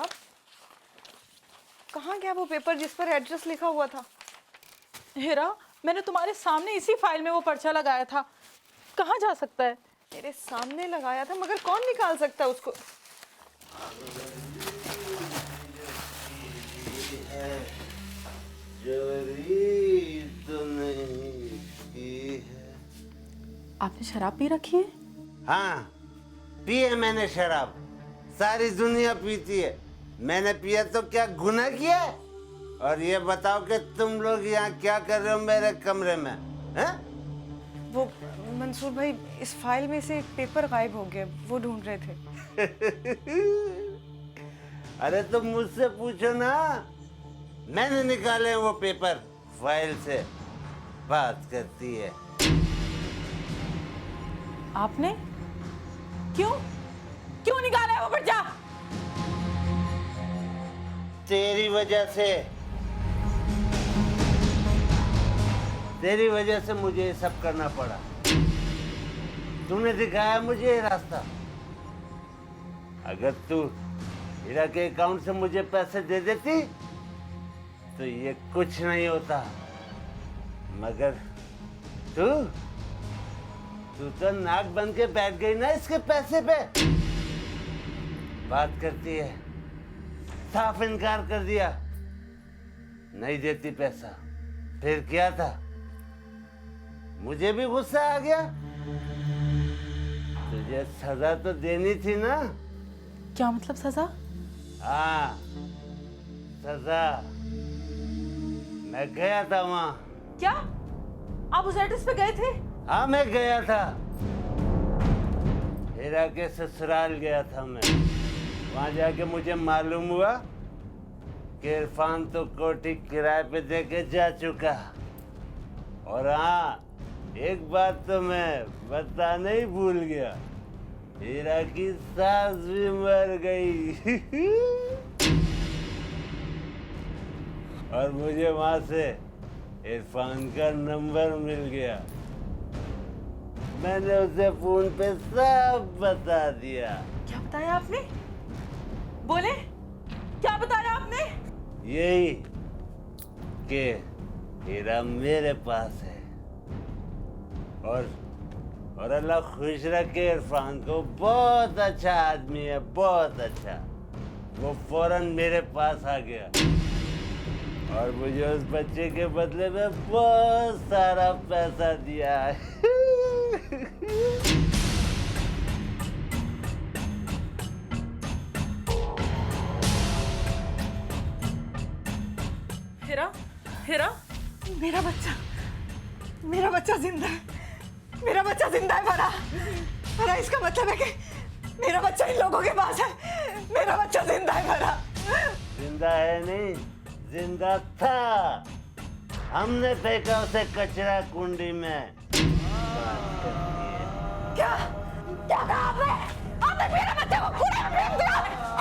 आप? कहाँ गया वो पेपर जिस पर एड्रेस लिखा हुआ था? हीरा, मैंने तुम्हारे सामने इसी फाइल में वो पर्चा लगाया था। कहाँ जा सकता है? मेरे सामने लगाया था, मगर कौन निकाल सकता है उसको? चोरी तो नहीं की है। आपने शराब पी रखी है? हाँ, पी है मैंने शराब। सारी दुनिया पीती है, मैंने पिया तो क्या गुनाह किया है? और ये बताओ कि तुम लोग यहाँ क्या कर रहे हो मेरे कमरे में? हैं? वो मंसूर भाई, इस फाइल में से एक पेपर गायब हो गया, वो ढूंढ रहे थे। अरे तुम मुझसे पूछो ना, मैंने निकाले वो पेपर फाइल से। बात करती है। आपने? क्यों क्यों निकाला है वो पर्चा? तेरी वजह से, तेरी वजह से मुझे ये सब करना पड़ा। तूने दिखाया मुझे ये रास्ता। अगर तू हीरा के अकाउंट से मुझे पैसे दे देती तो ये कुछ नहीं होता, मगर तू तो नाक बन के बैठ गई ना इसके पैसे पे। बात करती है, साफ इनकार कर दिया, नहीं देती पैसा। फिर क्या था, मुझे भी गुस्सा आ गया। तुझे सजा तो देनी थी ना। क्या मतलब सजा? हाँ, सजा। मैं गया था वहाँ। क्या आप उस एड्रेस पे गए थे? हाँ, मैं गया था। हीरा के ससुराल गया था मैं। वहाँ जाके मुझे मालूम हुआ कि इरफान तो कोठी किराए पे दे के जा चुका। और हाँ, एक बात तो मैं बताना ही भूल गया, हीरा की सास भी मर गई। और मुझे वहां से इरफान का नंबर मिल गया। मैंने उसे फोन पे सब बता दिया। क्या बताया आपने? बोले, क्या बताया आपने? यही कि हीरा मेरे पास है, और अल्लाह खुश रखे, इरफान को बहुत अच्छा आदमी है, बहुत अच्छा। वो फौरन मेरे पास आ गया और मुझे उस बच्चे के बदले में बहुत सारा पैसा दिया है। हीरा, हीरा, मेरा बच्चा जिंदा है। मेरा बच्चा जिंदा है भरा। भरा, इसका मतलब है कि मेरा बच्चा इन लोगों के पास है। मेरा बच्चा जिंदा है भरा। जिंदा है नहीं, जिंदा था। हमने फेंका उसे कचरा कुंडी में। क्या क्या कहा आपने? आपने मेरे बच्चे को कूड़े में फेंक दिया।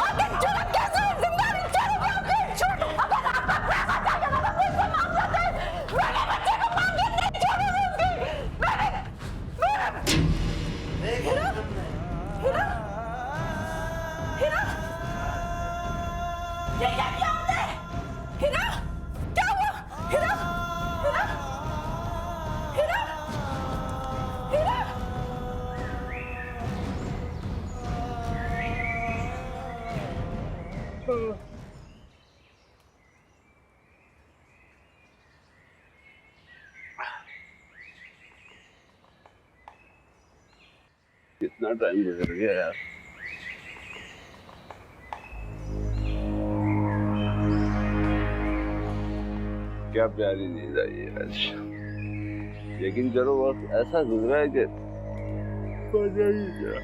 आपकी जुर्म कैसे है? जिंदा नहीं छोड़ोगे आपकी झूठ। अगर आपका पैसा चाहिए तो मुझसे मांग लेते। मेरे बच्चे को मांगे नहीं छोड़ोगे उसकी। हीरा, हीरा, हीरा, ये क्या किया आपने? हीरा, क्या हुआ? हीरा, हीरा, हीरा, हीरा। कितना टाइम गुजर गया यार। क्या प्यारी नींद आई है आज। लेकिन चलो वक्त ऐसा गुजरा है कि मजा ही गया।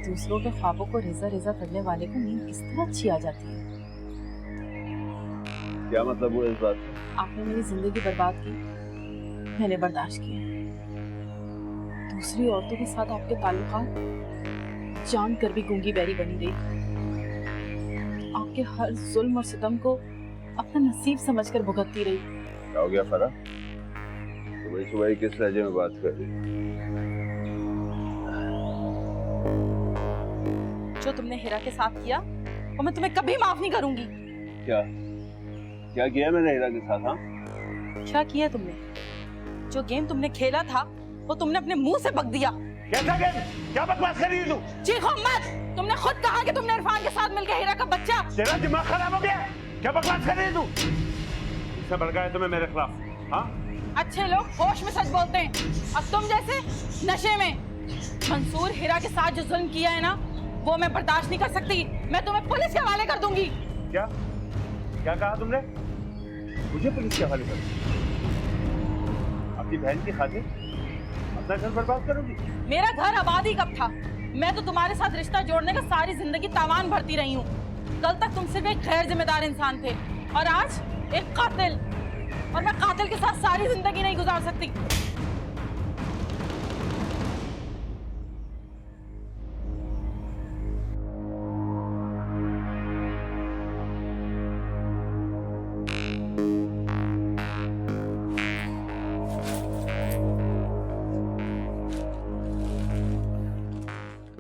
दूसरों के ख्वाबों को रेजा रेजा करने वाले को नींद किस तरह अच्छी आ जाती है। क्या मतलब हुआ इस बात का? आपने मेरी जिंदगी बर्बाद की, मैंने बर्दाश्त किया। दूसरी औरतों के साथ आपके ताल्लुकात जान कर भी गूंगी बैरी बनी रही। आपके हर जुल्म और सितम को अपना नसीब समझकर भुगतती रही। क्या हो गया फरा? सुबह सुबह किस लहजे में बात कर रही? जो तुमने हीरा के साथ किया और मैं तुम्हें कभी माफ नहीं करूंगी। क्या क्या किया मैंने हीरा के साथ? हाँ, क्या किया तुमने? जो गेम तुमने खेला था वो तुमने अपने मुंह से बक दिया। कैसा गेम? क्या बकवास कर रही है तू? चीखो मत। तुमने खुद कहा कि तुमने इरफान के साथ मिलकर हीरा का बच्चा। तेरा दिमाग खराब हो गया? क्या बकवास कर रही है तू? इससे भड़काया तुम्हें मेरे खिलाफ? हाँ, अच्छे लोग होश में सच बोलते हैं, अब तुम जैसे नशे में। मंसूर हीरा के साथ जो जुल्म किया है ना, वो मैं बर्दाश्त नहीं कर सकती। मैं तुम्हें पुलिस के हवाले कर दूंगी। क्या क्या कहा तुमने? मुझे पुलिस के हवाले कर? अपनी बहन की खातिर अपना घर बर्बाद करोगी? मेरा घर आबाद ही कब था? मैं तो तुम्हारे साथ रिश्ता जोड़ने का सारी जिंदगी तावान भरती रही हूँ। कल तक तुम सिर्फ एक गैर जिम्मेदार इंसान थे और आज एक कातिल। और मैं कातिल के साथ सारी जिंदगी नहीं गुजार सकती।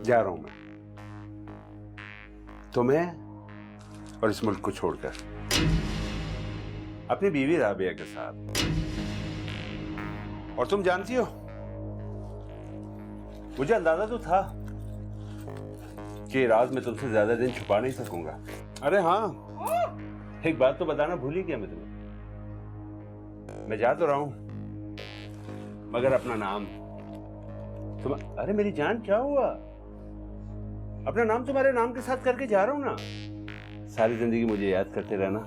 जा रहा हूं मैं, तुम्हें और इस मुल्क को छोड़कर, अपनी बीवी राबिया के साथ। और तुम जानती हो, मुझे अंदाजा तो था कि राज में तुमसे ज्यादा दिन छुपा नहीं सकूंगा। अरे हाँ, एक बात तो बताना भूल ही गया मैं तुम्हें। मैं जा तो रहा हूं, मगर अपना नाम तुम। अरे मेरी जान, क्या हुआ? अपना नाम तुम्हारे नाम के साथ करके जा रहा हूं ना। सारी जिंदगी मुझे याद करते रहना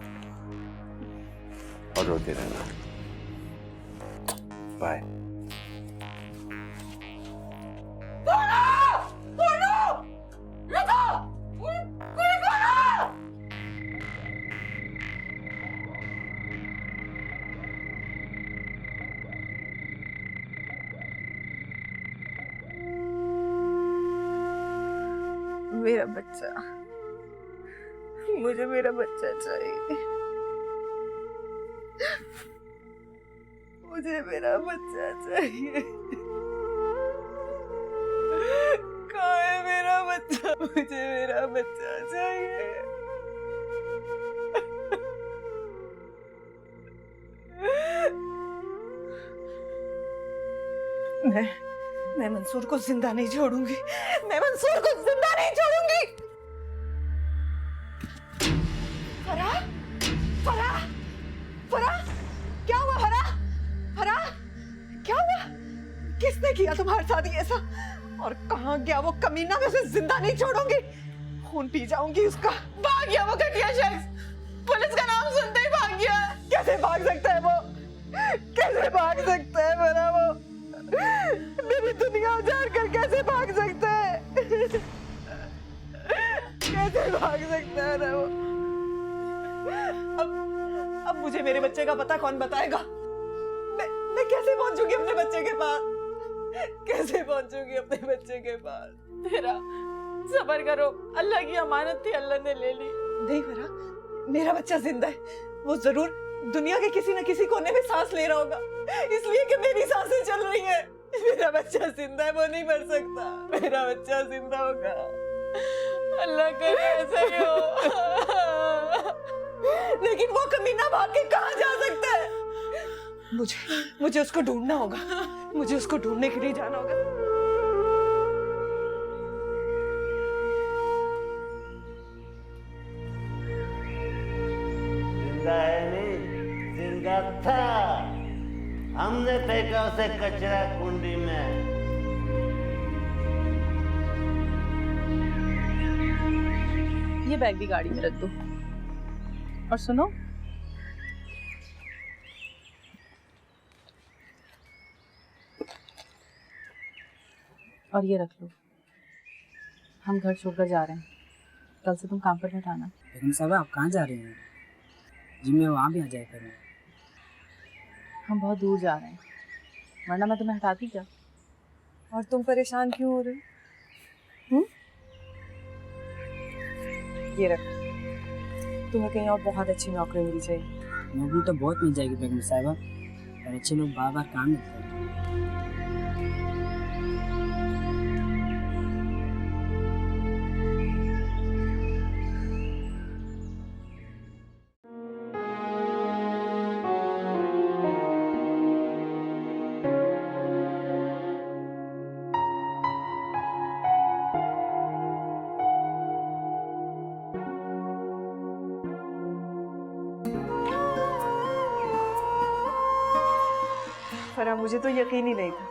और रोते रहना। बाय। मेरा बच्चा, मुझे मेरा बच्चा चाहिए। मुझे मेरा बच्चा चाहिए। कहाँ है मेरा बच्चा? मुझे मेरा बच्चा चाहिए। मैं मंसूर को जिंदा नहीं छोड़ूंगी। मैं मंसूर को जिंदा नहीं छोड़ूंगी। फराह, फराह, फराह, क्या हुआ फराह? फराह, क्या हुआ? किसने किया तुम्हारे साथ ये ऐसा? और कहाँ गया वो कमीना? मैं उसे जिंदा नहीं छोड़ूंगी। खून पी जाऊंगी उसका। भाग गया वो घटिया शख्स। पुलिस का नाम सुनते ही भाग गया। कैसे भाग सकता है वो? कैसे भाग सकता है फराह वो? मेरी दुनिया उजाड़ कर कैसे भाग सकता है? कैसे भाग सकता है ना वो? अब मुझे मेरे बच्चे का पता कौन बताएगा? मैं कैसे पहुंचूंगी अपने बच्चे के पास? कैसे पहुंचूंगी अपने बच्चे के पास? तेरा सब्र करो, अल्लाह की अमानत थी, अल्लाह ने ले ली। नहीं फराह, मेरा बच्चा जिंदा है। वो जरूर दुनिया के किसी न किसी कोने में सांस ले रहा होगा, इसलिए कि मेरी सांसें चल रही है। मेरा बच्चा जिंदा है, वो नहीं मर सकता। मेरा बच्चा जिंदा होगा। अल्लाह करे ऐसा ही हो। लेकिन वो कमीना भाग के कहाँ जा सकता है? मुझे उसको ढूंढना होगा। मुझे उसको ढूंढने के लिए जाना होगा। जिंदा है नहीं, जिंदा था। हमने फेंका उसे कचरा कुंडी में। ये बैग भी गाड़ी में रख दो। और सुनो, और ये रख लो। हम घर छोड़कर जा रहे हैं, कल से तुम काम पर मत आना। लेकिन साहब आप कहाँ जा रहे हैं? जी मैं वहाँ भी आ जाया करूँ। हम बहुत दूर जा रहे हैं, वरना मैं तुम्हें हटाती क्या? और तुम परेशान क्यों हो रहे हो? ये रख, तुम्हें कहीं और बहुत अच्छी नौकरी मिल जाएगी। नौकरी तो बहुत मिल जाएगी बेगम साहबा, पर अच्छे लोग बार बार काम नहीं करते। फरा, मुझे तो यकीन ही नहीं था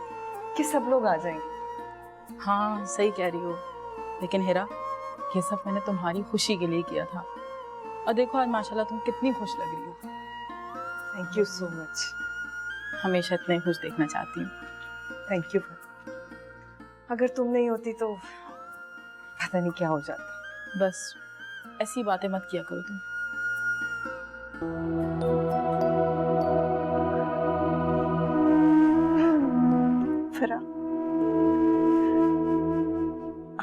कि सब लोग आ जाएंगे। हाँ सही कह रही हो, लेकिन हेरा ये सब मैंने तुम्हारी खुशी के लिए किया था। और देखो आज माशाल्लाह तुम कितनी खुश लग रही हो। Thank you so much. हमेशा इतने खुश देखना चाहती हूँ। थैंक यू फरा। अगर तुम नहीं होती तो पता नहीं क्या हो जाता। बस ऐसी बातें मत किया करो तुम। फरा,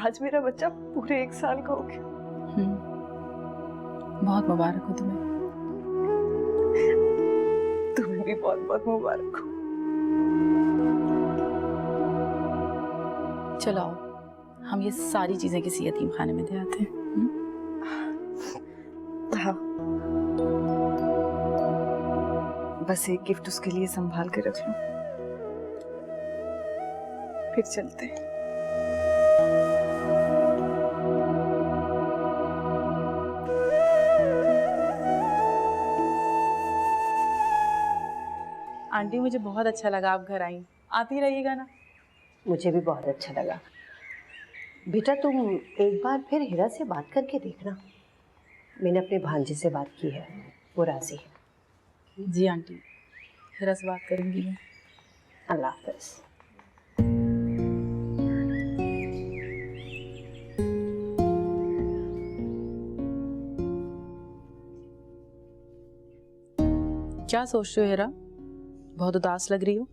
आज मेरा बच्चा पूरे 1 साल का हो गया। बहुत मुबारक हो तुम्हें। तुम्हें भी बहुत बहुत मुबारक हो। चलो आओ हम ये सारी चीजें किसी यतीम खाने में दे आते हैं। हाँ, बस एक गिफ्ट उसके लिए संभाल के रख लो, फिर चलते हैं। आंटी मुझे बहुत अच्छा लगा आप घर आई, आती रहिएगा ना। मुझे भी बहुत अच्छा लगा। बेटा तुम एक बार फिर हीरा से बात करके देखना। मैंने अपने भांजे से बात की है, वो राजी है। जी आंटी, हीरा से बात करूंगी मैं। अल्लाह हाफ़िज़। क्या सोचते हो हीरा, बहुत उदास लग रही हो?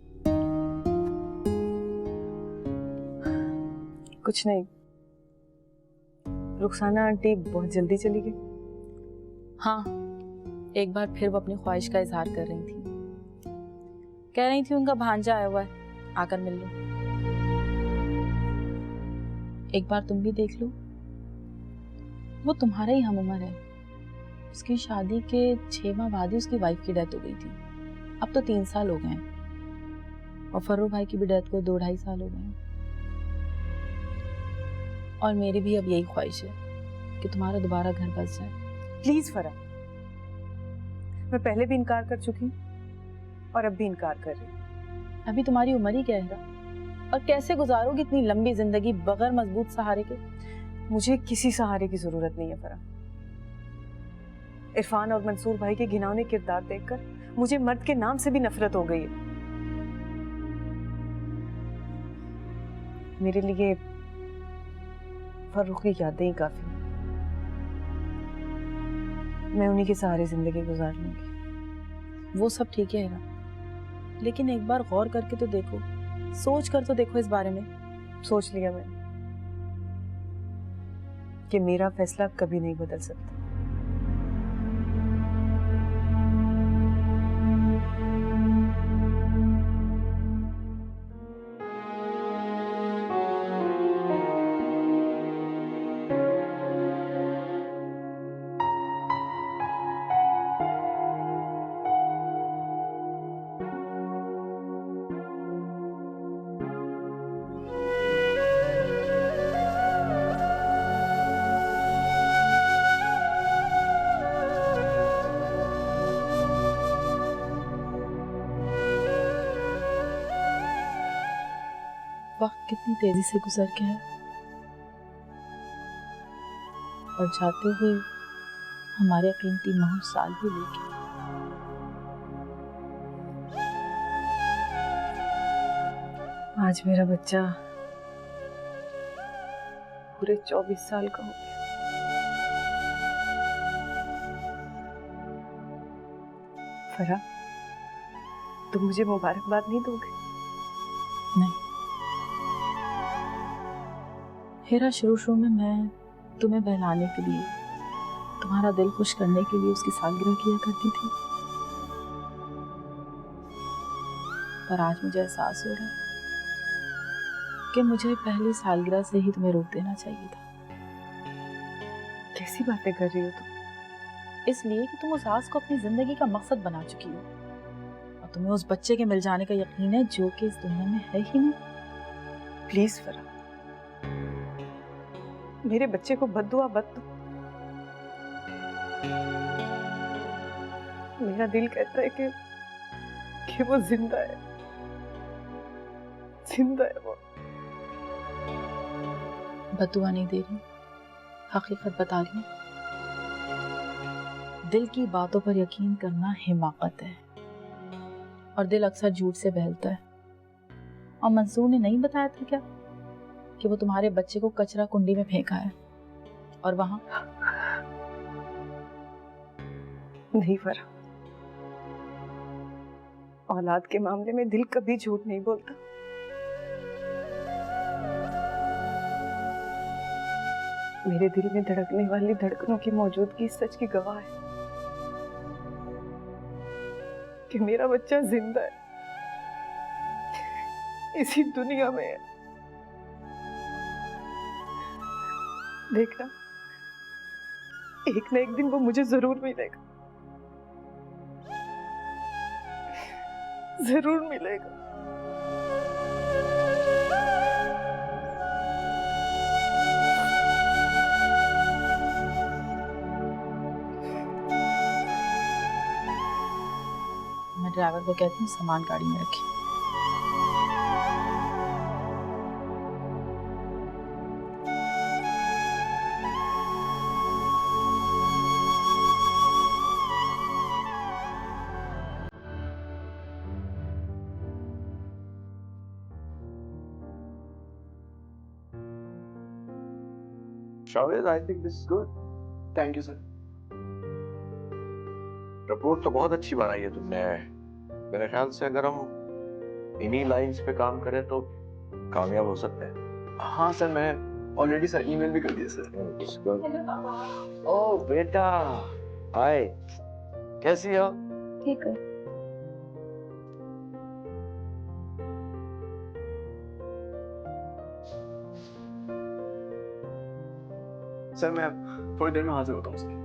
कुछ नहीं, रुखसाना आंटी बहुत जल्दी चली गई। हाँ, एक बार फिर वो अपनी ख्वाहिश का इजहार कर रही थी। कह रही थी उनका भांजा आया हुआ है, आकर मिल लो। एक बार तुम भी देख लो, वो तुम्हारा ही हम उम्र है। उसकी शादी के 6 माह बाद ही उसकी वाइफ की डेथ हो गई थी। अब तो 3 साल हो गए हैं और फर्रो भाई की भी डेथ को 2-2.5 साल हो गए हैं। और मेरी भी अब यही ख्वाहिश है कि तुम्हारा दोबारा घर बस जाए। प्लीज फरा, मैं पहले भी इनकार कर चुकी हूँ और अब भी इनकार कर रही हूँ। अभी तुम्हारी उम्र ही क्या है और कैसे गुजारोगी इतनी लंबी जिंदगी बगैर मजबूत सहारे के? मुझे किसी सहारे की जरूरत नहीं है फरा। इरफान और मंसूर भाई के घिनौने किरदार देखकर मुझे मर्द के नाम से भी नफरत हो गई है। मेरे लिए फर्रुख की यादें ही काफी हैं। मैं उन्हीं के सहारे जिंदगी गुजार लूंगी। वो सब ठीक है हीरा, लेकिन एक बार गौर करके तो देखो, सोच कर तो देखो इस बारे में। सोच लिया मैंने कि मेरा फैसला कभी नहीं बदल सकता। वक्त कितनी तेजी से गुजर गया है और जाते हुए हमारे कीमती माह साल भी ले गए। आज मेरा बच्चा पूरे 24 साल का हो गया। फरा, तुम मुझे मुबारकबाद नहीं दोगे? नहीं हीरा, शुरू में मैं तुम्हें बहलाने के लिए, तुम्हारा दिल खुश करने के लिए उसकी सालगिरह किया करती थी, पर आज मुझे एहसास हो रहा है कि मुझे पहली सालगिरह से ही तुम्हें रोक देना चाहिए था। कैसी बातें कर रही हो तुम? इसलिए कि तुम उस आस को अपनी जिंदगी का मकसद बना चुकी हो और तुम्हें उस बच्चे के मिल जाने का यकीन है जो कि इस दुनिया में है ही नहीं। प्लीज फरा, मेरे बच्चे को बद्दुआ मत दो। मेरा दिल कहता है कि वो जिंदा है जिंदा है वो। बदुआ नहीं दे रही, हकीकत बता रही हूँ। दिल की बातों पर यकीन करना हिमाकत है, और दिल अक्सर झूठ से बहलता है। और मंसूर ने नहीं बताया था क्या कि वो तुम्हारे बच्चे को कचरा कुंडी में फेंका है, और वहां नहीं फरा, औलाद के मामले में दिल कभी झूठ नहीं बोलता। मेरे दिल में धड़कने वाली धड़कनों की मौजूदगी इस सच की गवाह है कि मेरा बच्चा जिंदा है, इसी दुनिया में है। देखना, एक न एक दिन वो मुझे जरूर मिलेगा, जरूर मिलेगा। मैं ड्राइवर को कहती हूँ सामान गाड़ी में रखे। शावेद, I think this is good. Thank you sir. Report तो बहुत अच्छी बनाई है तुमने। मेरे ख्याल से अगर हम इन्हीं लाइंस पे काम करें तो कामयाब हो सकते हैं। हाँ सर, मैं ऑलरेडी सर ईमेल भी कर दिया सर। ओह बेटा, हाय, कैसी हो? ठीक है। सर मैं थोड़ी देर में हाजिर होता हूँ सर।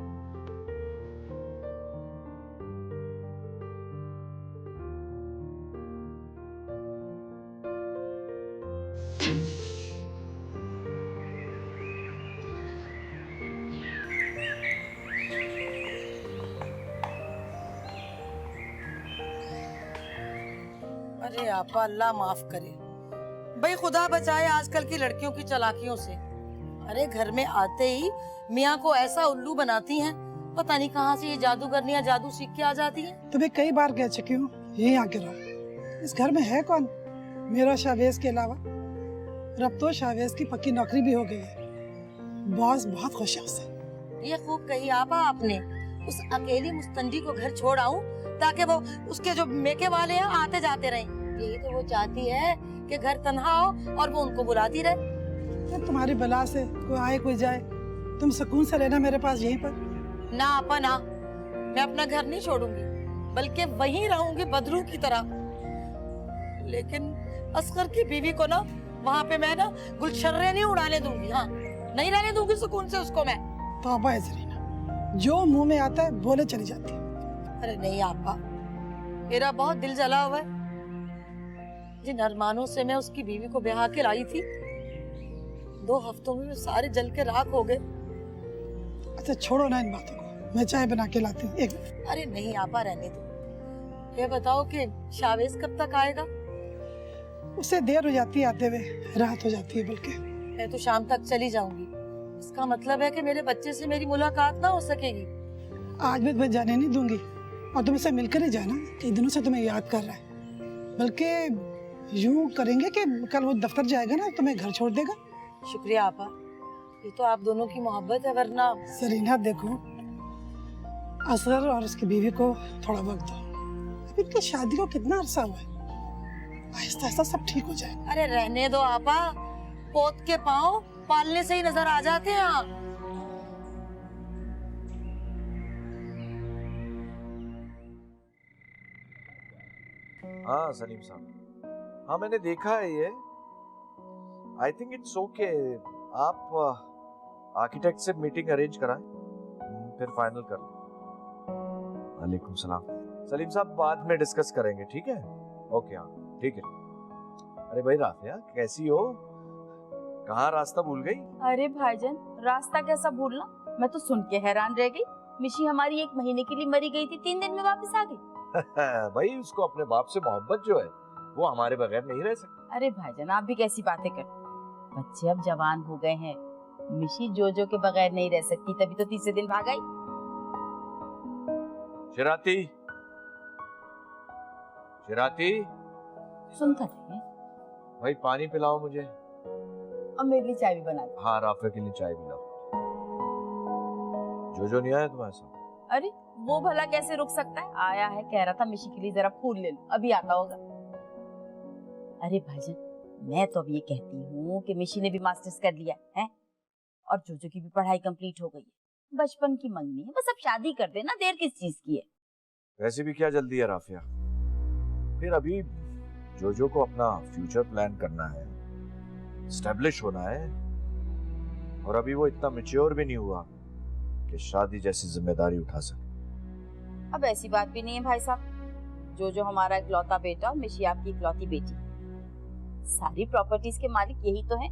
अरे आपा, अल्लाह माफ करे भाई, खुदा बचाए आजकल की लड़कियों की चालाकियों से। अरे घर में आते ही मियाँ को ऐसा उल्लू बनाती हैं, पता नहीं कहाँ से ये जादूगरनियाँ जादू सीख के आ जाती हैं। तुम्हें कई बार कह चुकी हूँ यहीं आके रहो। इस घर में है कौन मेरा शावेज के अलावा? और अब तो शावेज की पक्की नौकरी भी हो गई है। बॉस बहुत खुश है उससे। ये खूब कही आपा आपने। उस अकेली मुस्तंडी को घर छोड़ आऊं ताकि वो उसके जो मेके वाले हैं आते जाते रहें। यही तो वो चाहती है कि घर तन्हा हो और वो उनको बुलाती रहे। तुम्हारी बला से कोई आए कोई जाए, तुम सुकून से रहना मेरे पास यहीं पर। ना आपा ना, मैं अपना घर नहीं छोड़ूंगी, बल्कि वहीं रहूंगी बदरू की तरह। लेकिन असगर की बीवी को ना वहाँ पे मैं ना गुलशर्रे नहीं उड़ाने दूंगी। हाँ, नहीं रहने दूंगी सुकून से उसको मैं। तौबा है जरीना, जो मुंह में आता है बोले चली जाती है। अरे नहीं आपा, मेरा बहुत दिल जला हुआ है। जिन अरमानों से मैं उसकी बीवी को ब्याह के लाई थी, 2 हफ्तों में सारे जल के राख हो गए। अच्छा छोड़ो ना इन बातों को, मैं चाय बना के लाती हूँ। एक मिनट। अरे नहीं आपा, रहने दो। ये बताओ कि शावेज कब तक आएगा? उससे देर हो जाती है आते हुए, रात हो जाती है बल्कि। मैं तो शाम तक चली जाऊंगी। इसका मतलब है कि मेरे बच्चे से मेरी मुलाकात ना हो सकेगी। आज भी मैं जाने नहीं दूंगी, और तुम इससे मिलकर ही जाना। कई दिनों से तुम्हें याद कर रहा है। बल्कि यूं करेंगे कि कल वो दफ्तर जाएगा ना, तुम्हें घर छोड़ देगा। शुक्रिया आपा, ये तो आप दोनों की मोहब्बत है, वरना। सरीना देखो, असगर और उसकी बीवी को थोड़ा वक्त दो। अभी इनकी शादी को कितना अरसा हुआ है, आहिस्ता आहिस्ता सब ठीक हो जाएगा। अरे रहने दो आपा, पोत के पाँव पालने से ही नजर आ जाते हैं आप। हाँ सलीम साहब, हाँ मैंने देखा है ये। I think it's okay. आप आर्किटेक्ट से मीटिंग अरेंज कराएं, फिर फाइनल कर लें। वालेकुम सलाम। सलीम साहब बाद में डिस्कस करेंगे, ठीक है? ओके हाँ ठीक है। अरे भाई राफिया कैसी हो? कहाँ रास्ता भूल गई? अरे भाईजान, रास्ता कैसा भूलना, मैं तो सुन के हैरान रह गई। मिशी हमारी 1 महीने के लिए मरी गई थी, 3 दिन में वापस आ गई। भाई उसको अपने बाप से मोहब्बत जो है वो हमारे बगैर नहीं रह सकती। अरे भाईजान आप भी कैसी बातें करते, बच्चे अब जवान हो गए हैं, मिशी जोजो के बगैर नहीं रह सकती, तभी तो तीसरे दिन भाग आई। शिराती, शिराती, सुनता नहीं है। भाई पानी पिलाओ मुझे। अब मेरे लिए चाय भी बना दो। हाँ, राफे के लिए चाय भी लाओ। जोजो नहीं आया तुम्हारे साथ? अरे वो भला कैसे रुक सकता है, आया है, कह रहा था मिशी के लिए जरा फूल ले लो, अभी आता होगा। अरे भाईजान मैं तो अब ये कहती हूँ कि मिशी ने भी मास्टर्स कर लिया है और जोजो की भी पढ़ाई कंप्लीट हो गई है, बचपन की मंगनी है, बस अब शादी कर देना, देर किस चीज की है। वैसे भी क्या जल्दी है राफिया, फिर अभी जोजो को अपना फ्यूचर प्लान करना है, एस्टेब्लिश होना है, और अभी वो इतना मैच्योर भी नहीं हुआ कि शादी जैसी जिम्मेदारी उठा सके। अब ऐसी बात भी नहीं है भाई साहब, जोजो हमारा इकलौता बेटा और मिशी आपकी इकलौती बेटी, सारी प्रॉपर्टीज के मालिक यही तो हैं,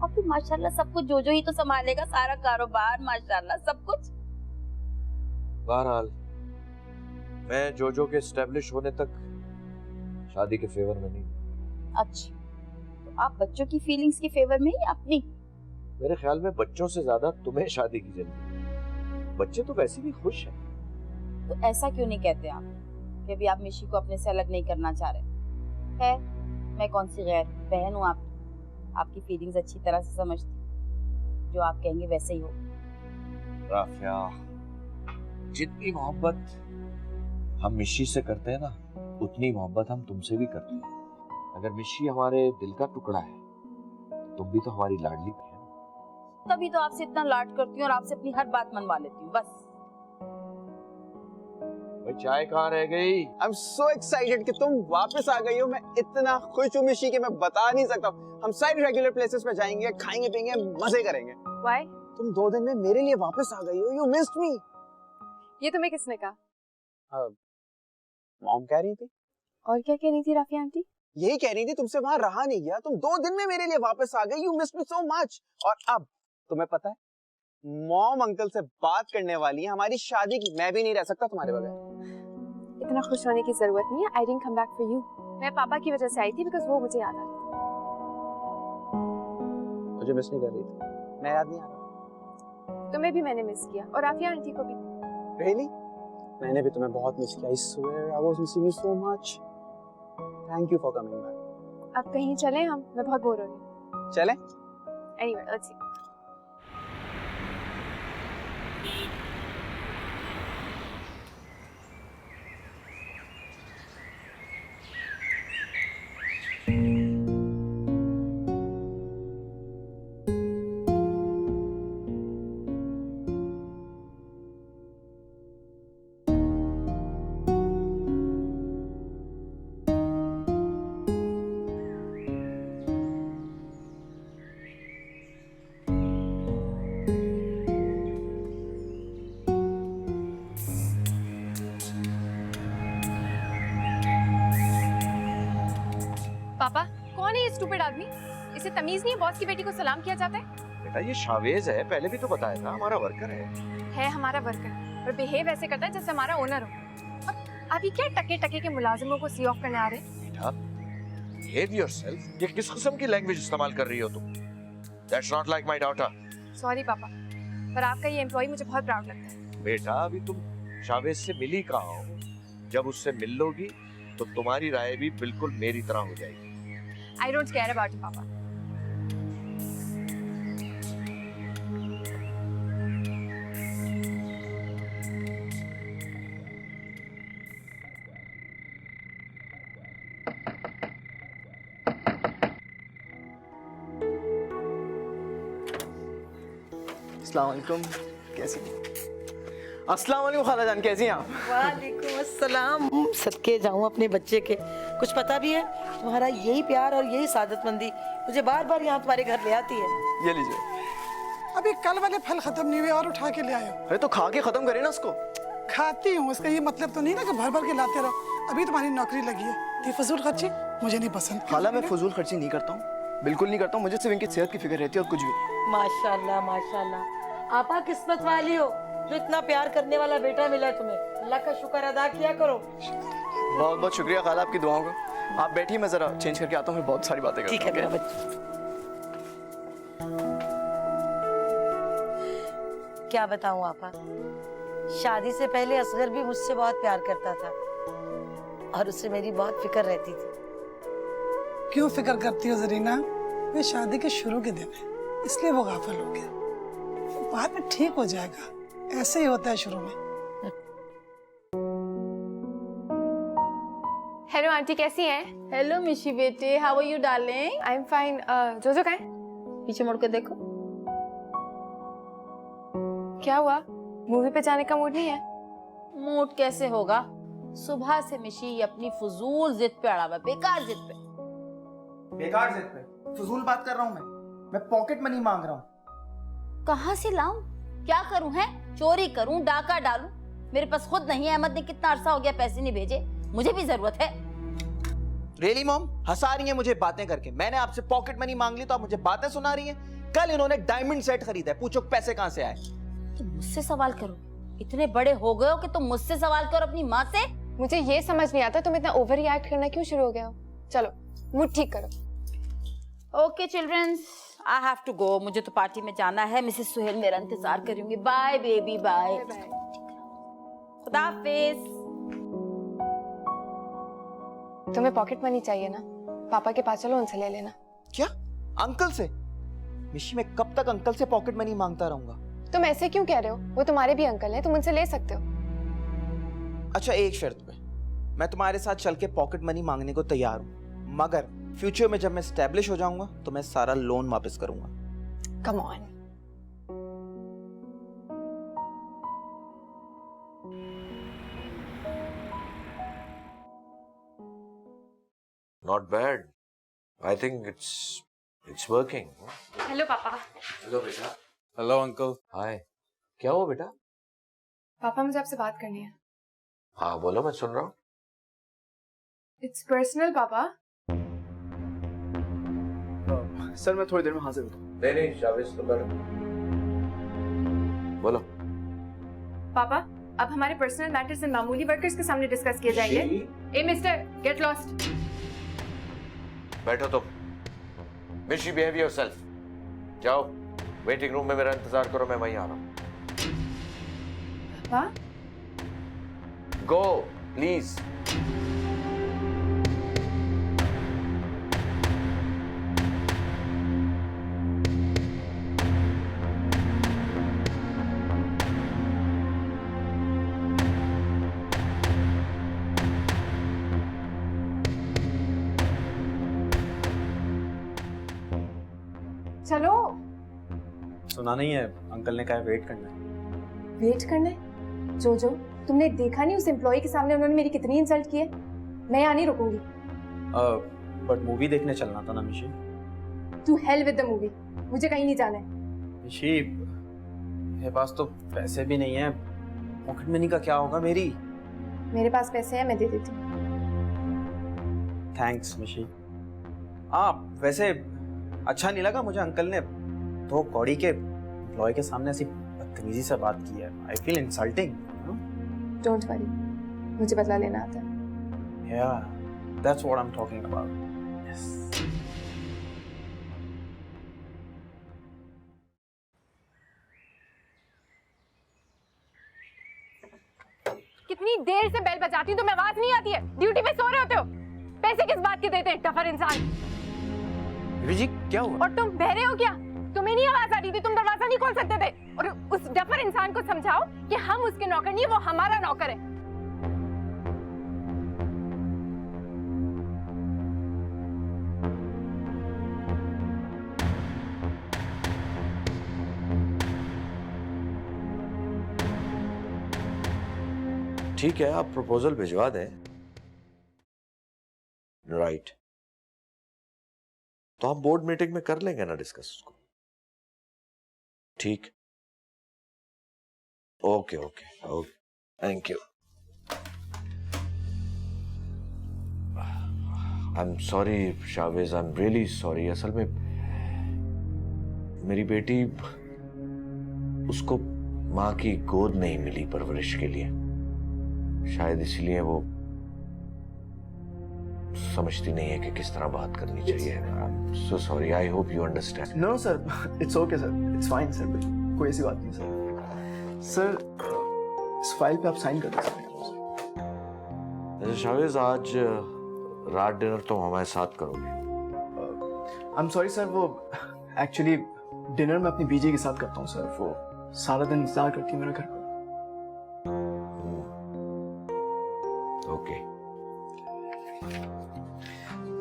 और फिर माशाल्लाह सब कुछ जोजो ही तो संभालेगा, सारा कारोबार माशाल्लाह सब कुछ। बहरहाल मैं जोजो के एस्टेब्लिश होने तक शादी के फेवर में नहीं। अच्छा, तो आप बच्चों की फीलिंग्स के फेवर में ही अपनी? मेरे ख्याल में बच्चों से ज्यादा तुम्हें शादी की जल्दी, बच्चे तो वैसे भी खुश हैं। तो ऐसा क्यों नहीं कहते आप कि अभी आप मिशी को अपने से अलग नहीं करना चाह रहे? है, मैं कौन सी गैर बहन हूँ आपकी फीलिंग्स अच्छी तरह से समझती, जो आप कहेंगे वैसे ही हो। राफिया, जितनी मोहब्बत हम मिशी से करते हैं ना, उतनी मोहब्बत हम तुमसे भी करते हैं। अगर मिशी हमारे दिल का टुकड़ा है, तो तुम भी तो हमारी लाडली बहन। तभी तो आपसे इतना लाड करती हूँ और आपसे अपनी हर बात मनवा लेती हूँ, बस। भाई चाय कहाँ रह गई? आई एम सो एक्साइटेड कि तुम वापस आ गई हो। मैं इतना खुश हूँ मिशी कि मैं बता नहीं सकता। हम सारे रेगुलर प्लेसेस पे जाएंगे, खाएंगे पिएंगे, मजे करेंगे। Why? तुम 2 दिन में मेरे लिए वापस आ गई हो। यू मिस्ड मी। ये तुम्हें किसने कहा? मॉम कह रही थी। और क्या कह रही थी राफिया आंटी? यही कह रही थी तुमसे वहां रहा नहीं गया, तुम 2 दिन में मेरे लिए वापस आ गई। You missed me so much. और अब तुम्हें पता है, मॉम अंकल से बात करने वाली है हमारी शादी की। मैं भी नहीं रह सकता तुम्हारे बगैर। इतना खुश होने की जरूरत नहीं है। I didn't come back for you. मैं पापा की वजह से आई थी, बिकॉज़ वो मुझे याद आ रही थी। मुझे मिस नहीं कर रही थी? मैं याद नहीं आ रहा? तुम्हें भी मैंने मिस किया और राफिया आंटी को भी। Really? मैंने भी तुम्हें बहुत मिस किया। I swear I was missing you so much. Thank you for coming back. अब कहीं चलें हम? मैं बहुत बोर हो रही हूँ। चलें? Anyway, let's see. पापा, कौन है ये स्टूपिड आदमी? इसे तमीज नहीं है बॉस की बेटी को सलाम किया जाता है? बेटा ये शावेज है, पहले भी तो बताया था, हमारा वर्कर है हमारा वर्कर, और बिहेव ऐसे करता है जैसे हमारा ओनर हो। और अभी क्या टके टके के मुलाजिमों को सी ऑफ करने आ रहे हैं? बेटा behave yourself। ये किस किस्म की लैंग्वेज इस्तेमाल कर रही हो तुम? That's not like my daughter। Sorry पापा, पर आपका ये एम्प्लॉय मुझे बहुत प्राउड लगता है। बेटा अभी तुम शावेज से मिली कहाँ हो? जब उससे मिल लोगी तो तुम्हारी राय भी बिल्कुल मेरी तरह हो जाएगी। I don't care about you, पापा। अस्सलाम वालेकुम, कैसी? अस्सलाम वालेकुम खालाजान, कैसी हैं आप? वालेकुम अस्सलाम। सदके जाऊं अपने बच्चे के। कुछ पता भी है तुम्हारा यही प्यार और यही सादतमंदी मुझे बार बार यहाँ तुम्हारे घर ले आती है। ये लीजिए। अभी कल वाले फल खत्म नहीं हुए और उठा के ले आयो। अरे तो खा के खत्म करें ना उसको। खाती हूँ, इसका ये मतलब तो नहीं ना कि भर भर के लाते रहो। अभी तुम्हारी नौकरी लगी है, ये फजूल खर्ची मुझे नहीं पसंद। खाला मैं फजूल खर्ची नहीं करता हूँ, बिल्कुल नहीं करता हूँ। मुझे सिर्फ इनकी सेहत की फिक्र रहती है और कुछ भी। माशाल्लाह माशाल्लाह, आपा किस्मत वाली हो जो इतना प्यार करने वाला बेटा मिला तुम्हें। अल्लाह का शुक्र अदा किया करो। बहुत बहुत शुक्रिया खाला आपकी दुआओं का। आप बैठिए, मैं जरा चेंज करके आता हूँ, मैं बहुत सारी बातें करता हूँ। ठीक है मेरा बच्चा। क्या बताऊं आपा, शादी से पहले असगर भी मुझसे बहुत प्यार करता था और उससे मेरी बहुत फिक्र रहती थी। क्यों फिक्र करती हो जरीना? वे शादी के शुरू के दिन है, इसलिए वो गाफिल हो गया। बाद में ठीक हो जाएगा, ऐसे ही होता है शुरू में। हेलो आंटी, कैसी हैं? हेलो मिशी बेटे, how are you darling? I am fine. Jojo कहाँ है? पीछे मुड़ के देखो। क्या हुआ? मूवी पे जाने का मूड नहीं है? मूड कैसे होगा? सुबह से मिशी अपनी फजूल जिद पे अड़ा हुआ है, बेकार जिद पे। बेकार जिद पे? फजूल बात कर रहा हूँ मैं पॉकेट मनी मांग रहा हूँ। कहाँ से लाऊं? क्या करूं है? चोरी करूं, डाका डालूं? मेरे पास खुद नहीं है। अहमद ने कितना अरसा हो गया पैसे नहीं भेजे, मुझे भी जरूरत है। रियली मॉम, हंसा रही है मुझे बातें करके? मैंने आपसे पॉकेट मनी मांग ली तो आप मुझे बातें सुना रही हैं? कल इन्होंने डायमंड सेट खरीदा है, पूछो पैसे कहां से आए? तुम मुझसे सवाल करो? इतने बड़े हो गए हो कि तुम मुझसे सवाल करो अपनी माँ से? मुझे ये समझ नहीं आता तुम इतना ओवर रिएक्ट करना क्यों शुरू हो गए हो। चलो मूड ठीक करो। Okay childrens, I have to go. मुझे तो पार्टी में जाना है। मिसेस सुहेल मेरा इंतजार करेंगे। Bye baby, bye. खुदा हाफिज। तुम्हें पॉकेट मनी चाहिए ना? पापा के पास चलो, उनसे ले लेना। क्या? अंकल से? मिशी, मैं कब तक अंकल से पॉकेट मनी मांगता रहूंगा? तुम ऐसे क्यों कह रहे हो? वो तुम्हारे भी अंकल हैं, तुम उनसे ले सकते हो। अच्छा, एक शर्त पे। मैं तुम्हारे साथ चल के पॉकेट मनी मांगने को तैयार हूँ, मगर फ्यूचर में जब मैं एस्टेब्लिश हो जाऊंगा तो मैं सारा लोन वापस करूंगा। Come on. Not bad. I think it's working. Hello पापा। हेलो बेटा। Hello uncle. हाय। क्या हुआ बेटा? पापा मुझे आपसे बात करनी है। हाँ बोलो, मैं सुन रहा हूँ। इट्स पर्सनल पापा। सर मैं थोड़ी देर में हाजिर हूँ। नहीं, शाबाश, तो करो। बोलो। पापा, अब हमारे पर्सनल मैटर्स इन मामूली वर्कर्स के सामने डिस्कस किए जाएंगे। ए मिस्टर, गेट लॉस्ट। बैठो तुम। मिशी, बिहेव योरसेल्फ। जाओ वेटिंग रूम में मेरा इंतजार करो, मैं वहीं आ रहा हूँ। पापा? Go please. चलो। सुना नहीं है, अंकल ने कहा वेट करना है। वेट करना है? जोजो, तुमने देखा नहीं उस एम्प्लॉय के सामने उन्होंने मेरी कितनी इंसल्ट की है? मैं यहाँ नहीं रुकूंगी। बट मूवी देखने चलना था ना Mishi. To hell with the movie, मुझे कहीं नहीं जाना है। मिशी, मेरे पास तो पैसे भी नहीं है। पॉकेट मनी का क्या होगा मेरी? मेरे पास पैसे हैं, मैं दे देती हूँ। थैंक्स मिशी। वैसे अच्छा नहीं लगा मुझे अंकल ने दो कौड़ी के एम्प्लॉय के सामने ऐसी बदतमीजी से बात की है। I feel insulting. Don't worry, मुझे बदला लेना आता है। Yeah, that's what I'm talking about. Yes. कितनी देर से बेल बजाती हूँ, तुम्हें आवाज नहीं आती है? ड्यूटी पे सो रहे होते हो? पैसे किस बात के देते हैं, टफर इंसान? जी क्या हुआ? और तुम बहरे हो क्या? तुम्हें नहीं आवाज आ रही थी? तुम दरवाजा नहीं खोल सकते थे? और उस डफर इंसान को समझाओ कि हम उसके नौकर नहीं, वो हमारा नौकर है। ठीक है, आप प्रपोजल भिजवा दें। राइट, तो हम बोर्ड मीटिंग में कर लेंगे ना डिस्कस उसको। ठीक, okay okay okay, thank you. I am sorry Shavez, I am really sorry. असल में मेरी बेटी, उसको माँ की गोद नहीं मिली परवरिश के लिए, शायद इसलिए वो समझती नहीं है कि किस तरह बात करनी चाहिए। So sorry, I hope you understand. No sir, it's okay sir, it's fine sir, कोई ऐसी बात नहीं सर। सर इस फाइल पे आप साइन कर दीजिए। शावेज, आज रात डिनर तो हमारे साथ करोगे? आई एम सॉरी सर, वो एक्चुअली डिनर मैं अपनी बीजी के साथ करता हूँ सर। वो सारा दिन इंतजार करती है मेरे घर पर। ओके।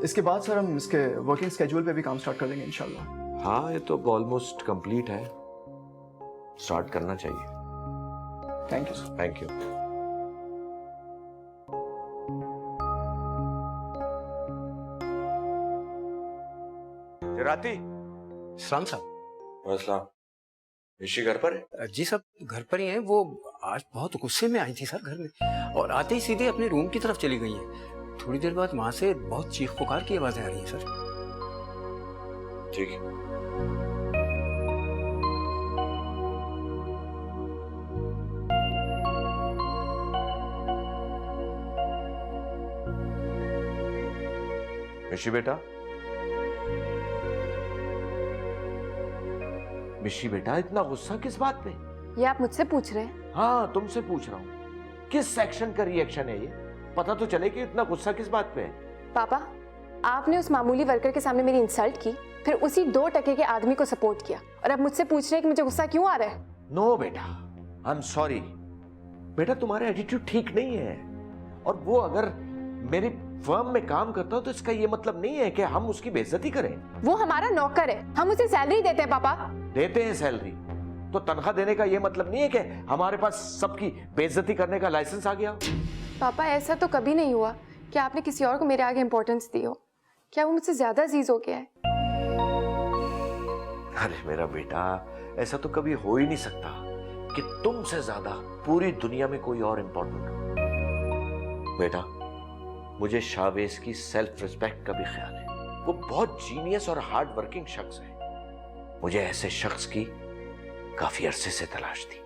इसके बाद सर हम इसके वर्किंग स्केड्यूल पे भी काम स्टार्ट कर देंगे इंशाल्लाह। हाँ, ये तो ऑलमोस्ट कंप्लीट है, स्टार्ट करना चाहिए। Thank you sir. Thank you. राती सलाम साहब। अस्सलाम। ऋषि घर पर है? जी साहब घर पर ही हैं। वो आज बहुत गुस्से में आई थी सर घर में, और आते ही सीधे अपने रूम की तरफ चली गई हैं। थोड़ी देर बाद वहां से बहुत चीख पुकार की आवाजें आ रही हैं सर। ठीक है। ऋषि बेटा, मिशी बेटा, इतना गुस्सा किस बात पे? ये आप मुझसे पूछ रहे हैं? हाँ, तुमसे पूछ रहा हूँ। किस सेक्शन का रिएक्शन है ये? पता तो चले कि इतना गुस्सा किस बात पे है। पापा, आपने उस मामूली वर्कर के सामने मेरी इंसल्ट की, फिर उसी 2 टके के आदमी को सपोर्ट किया, और अब मुझसे पूछ रहे हैं कि मुझे गुस्सा क्यों आ रहा है? नो बेटा, आई एम सॉरी बेटा, तुम्हारा एटीट्यूड ठीक नहीं है। और वो अगर मेरी फर्म में काम करता हो तो इसका ये मतलब नहीं है कि हम उसकी बेइज्जती करें। वो हमारा नौकर है, हम उसे सैलरी देते हैं पापा। देते हैं सैलरी, तो तनख्वाह देने का ये मतलब नहीं है कि हमारे पास सबकी बेइज्जती करने का लाइसेंस आ गया। पापा, ऐसा तो कभी नहीं हुआ कि आपने किसी और को मेरे आगे इंपॉर्टेंस दी हो। क्या वो मुझसे ज्यादा अजीज हो गया है? अरे मेरा बेटा, ऐसा तो कभी हो ही नहीं सकता कि तुमसे ज्यादा पूरी दुनिया में कोई और इंपॉर्टेंट हो। बेटा, मुझे शावेज की सेल्फ रिस्पेक्ट का भी ख्याल है। वो बहुत जीनियस और हार्ड वर्किंग शख्स है। मुझे ऐसे शख्स की काफी अरसे से तलाश थी।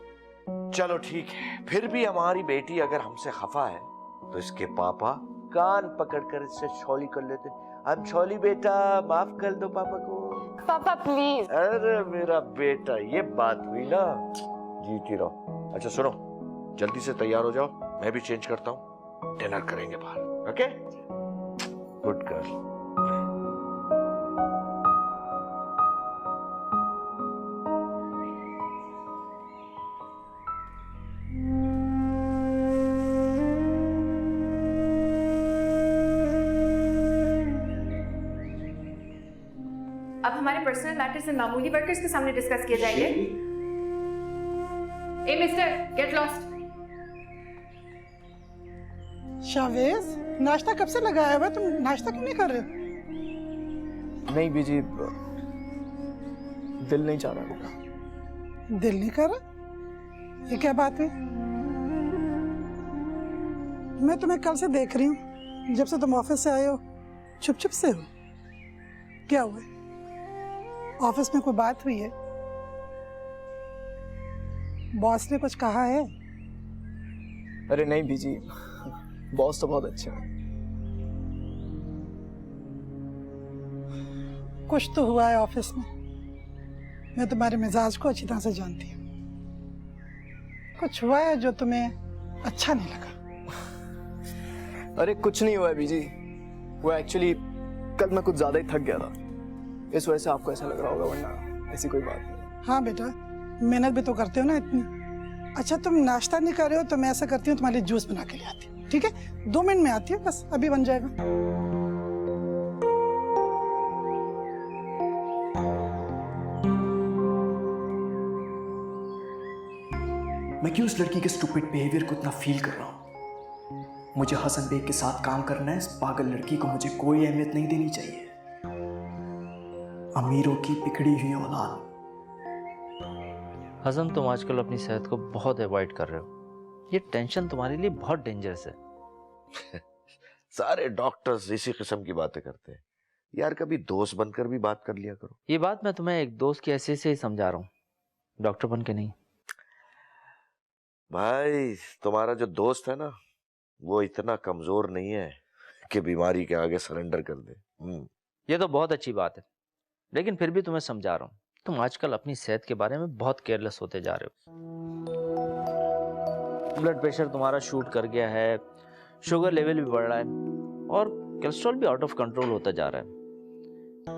चलो ठीक है, फिर भी हमारी बेटी अगर हमसे खफा है तो इसके पापा कान पकड़कर इससे छौली कर लेते। हम छौली बेटा, माफ कर दो पापा को। पापा प्लीज। अरे मेरा बेटा, ये बात हुई ना, जीती रहो। अच्छा सुनो, जल्दी से तैयार हो जाओ, मैं भी चेंज करता हूँ, डिनर करेंगे बाहर। Okay, good girl. अब हमारे पर्सनल मैटर्स इन मामूली वर्कर्स के सामने डिस्कस किए जाएंगे। ए मिस्टर, गेट लॉस्ट। शावेज, नाश्ता कब से लगाया हुआ है? तुम नाश्ता क्यों नहीं कर रहे हो? नहीं बीजी, दिल नहीं चाह रहा बेटा। दिल नहीं कर रहा? ये क्या बात है? मैं तुम्हें कल से देख रही हूँ, जब से तुम ऑफिस से आए हो चुप चुप से हो। क्या हुआ? ऑफिस में कोई बात हुई है? बॉस ने कुछ कहा है? अरे नहीं बीजी, बॉस तो बहुत अच्छा है। कुछ तो हुआ है ऑफिस में। मैं तुम्हारे मिजाज को अच्छी तरह से जानती हूँ। कुछ हुआ है जो तुम्हें अच्छा नहीं लगा? अरे कुछ नहीं हुआ है बीजी, वो एक्चुअली कल मैं कुछ ज्यादा ही थक गया था, इस वजह से आपको ऐसा लग रहा होगा, वरना ऐसी कोई बात नहीं। हाँ बेटा, मेहनत भी तो करते हो ना इतनी। अच्छा तुम नाश्ता नहीं कर रहे हो तो मैं ऐसा करती हूँ, तुम्हारे लिए जूस बना के ले आती हूँ, ठीक है? 2 मिनट में आती है, बस अभी बन जाएगा। मैं क्यों इस लड़की के स्टूपिड बिहेवियर को इतना फील कर रहा हूँ? मुझे हसन बेग के साथ काम करना है, इस पागल लड़की को मुझे कोई अहमियत नहीं देनी चाहिए। अमीरों की बिगड़ी हुई औलाद। हसन, तुम आजकल अपनी सेहत को बहुत अवॉइड कर रहे हो। ये टेंशन तुम्हारे लिए बहुत डेंजरस है। सारे डॉक्टर्स इसी किस्म की बातें करते हैं यार, कभी दोस्त बनकर भी बात कर लिया करो। ये बात मैं तुम्हें एक दोस्त की हैसियत से ही समझा रहा हूँ, डॉक्टर बन के नहीं। भाई तुम्हारा जो दोस्त है ना, वो इतना कमजोर नहीं है के बीमारी के आगे सरेंडर कर दे। ये तो बहुत अच्छी बात है, लेकिन फिर भी तुम्हें समझा रहा हूँ, तुम आजकल अपनी सेहत के बारे में बहुत केयरलेस होते जा रहे हो। ब्लड प्रेशर तुम्हारा शूट कर गया है, शुगर लेवल भी बढ़ रहा है और कोलेस्ट्रॉल भी आउट ऑफ कंट्रोल होता जा रहा है।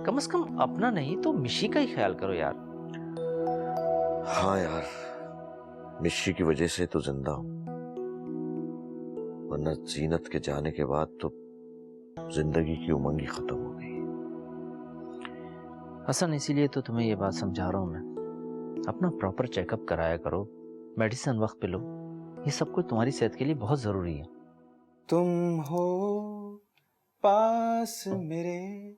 कम से कम अपना नहीं तो मिशी का ही ख्याल करो यार। हाँ यार, मिशी की वजह से तो जिंदा हूं, वरना जीनत के जाने के बाद तो जिंदगी की उमंग ही खत्म हो गई। हसन, इसीलिए तो तुम्हें ये बात समझा रहा हूं मैं, अपना प्रॉपर चेकअप कराया करो, मेडिसिन वक्त पे लो, ये सब कुछ तुम्हारी सेहत के लिए बहुत जरूरी है। तुम हो पास मेरे,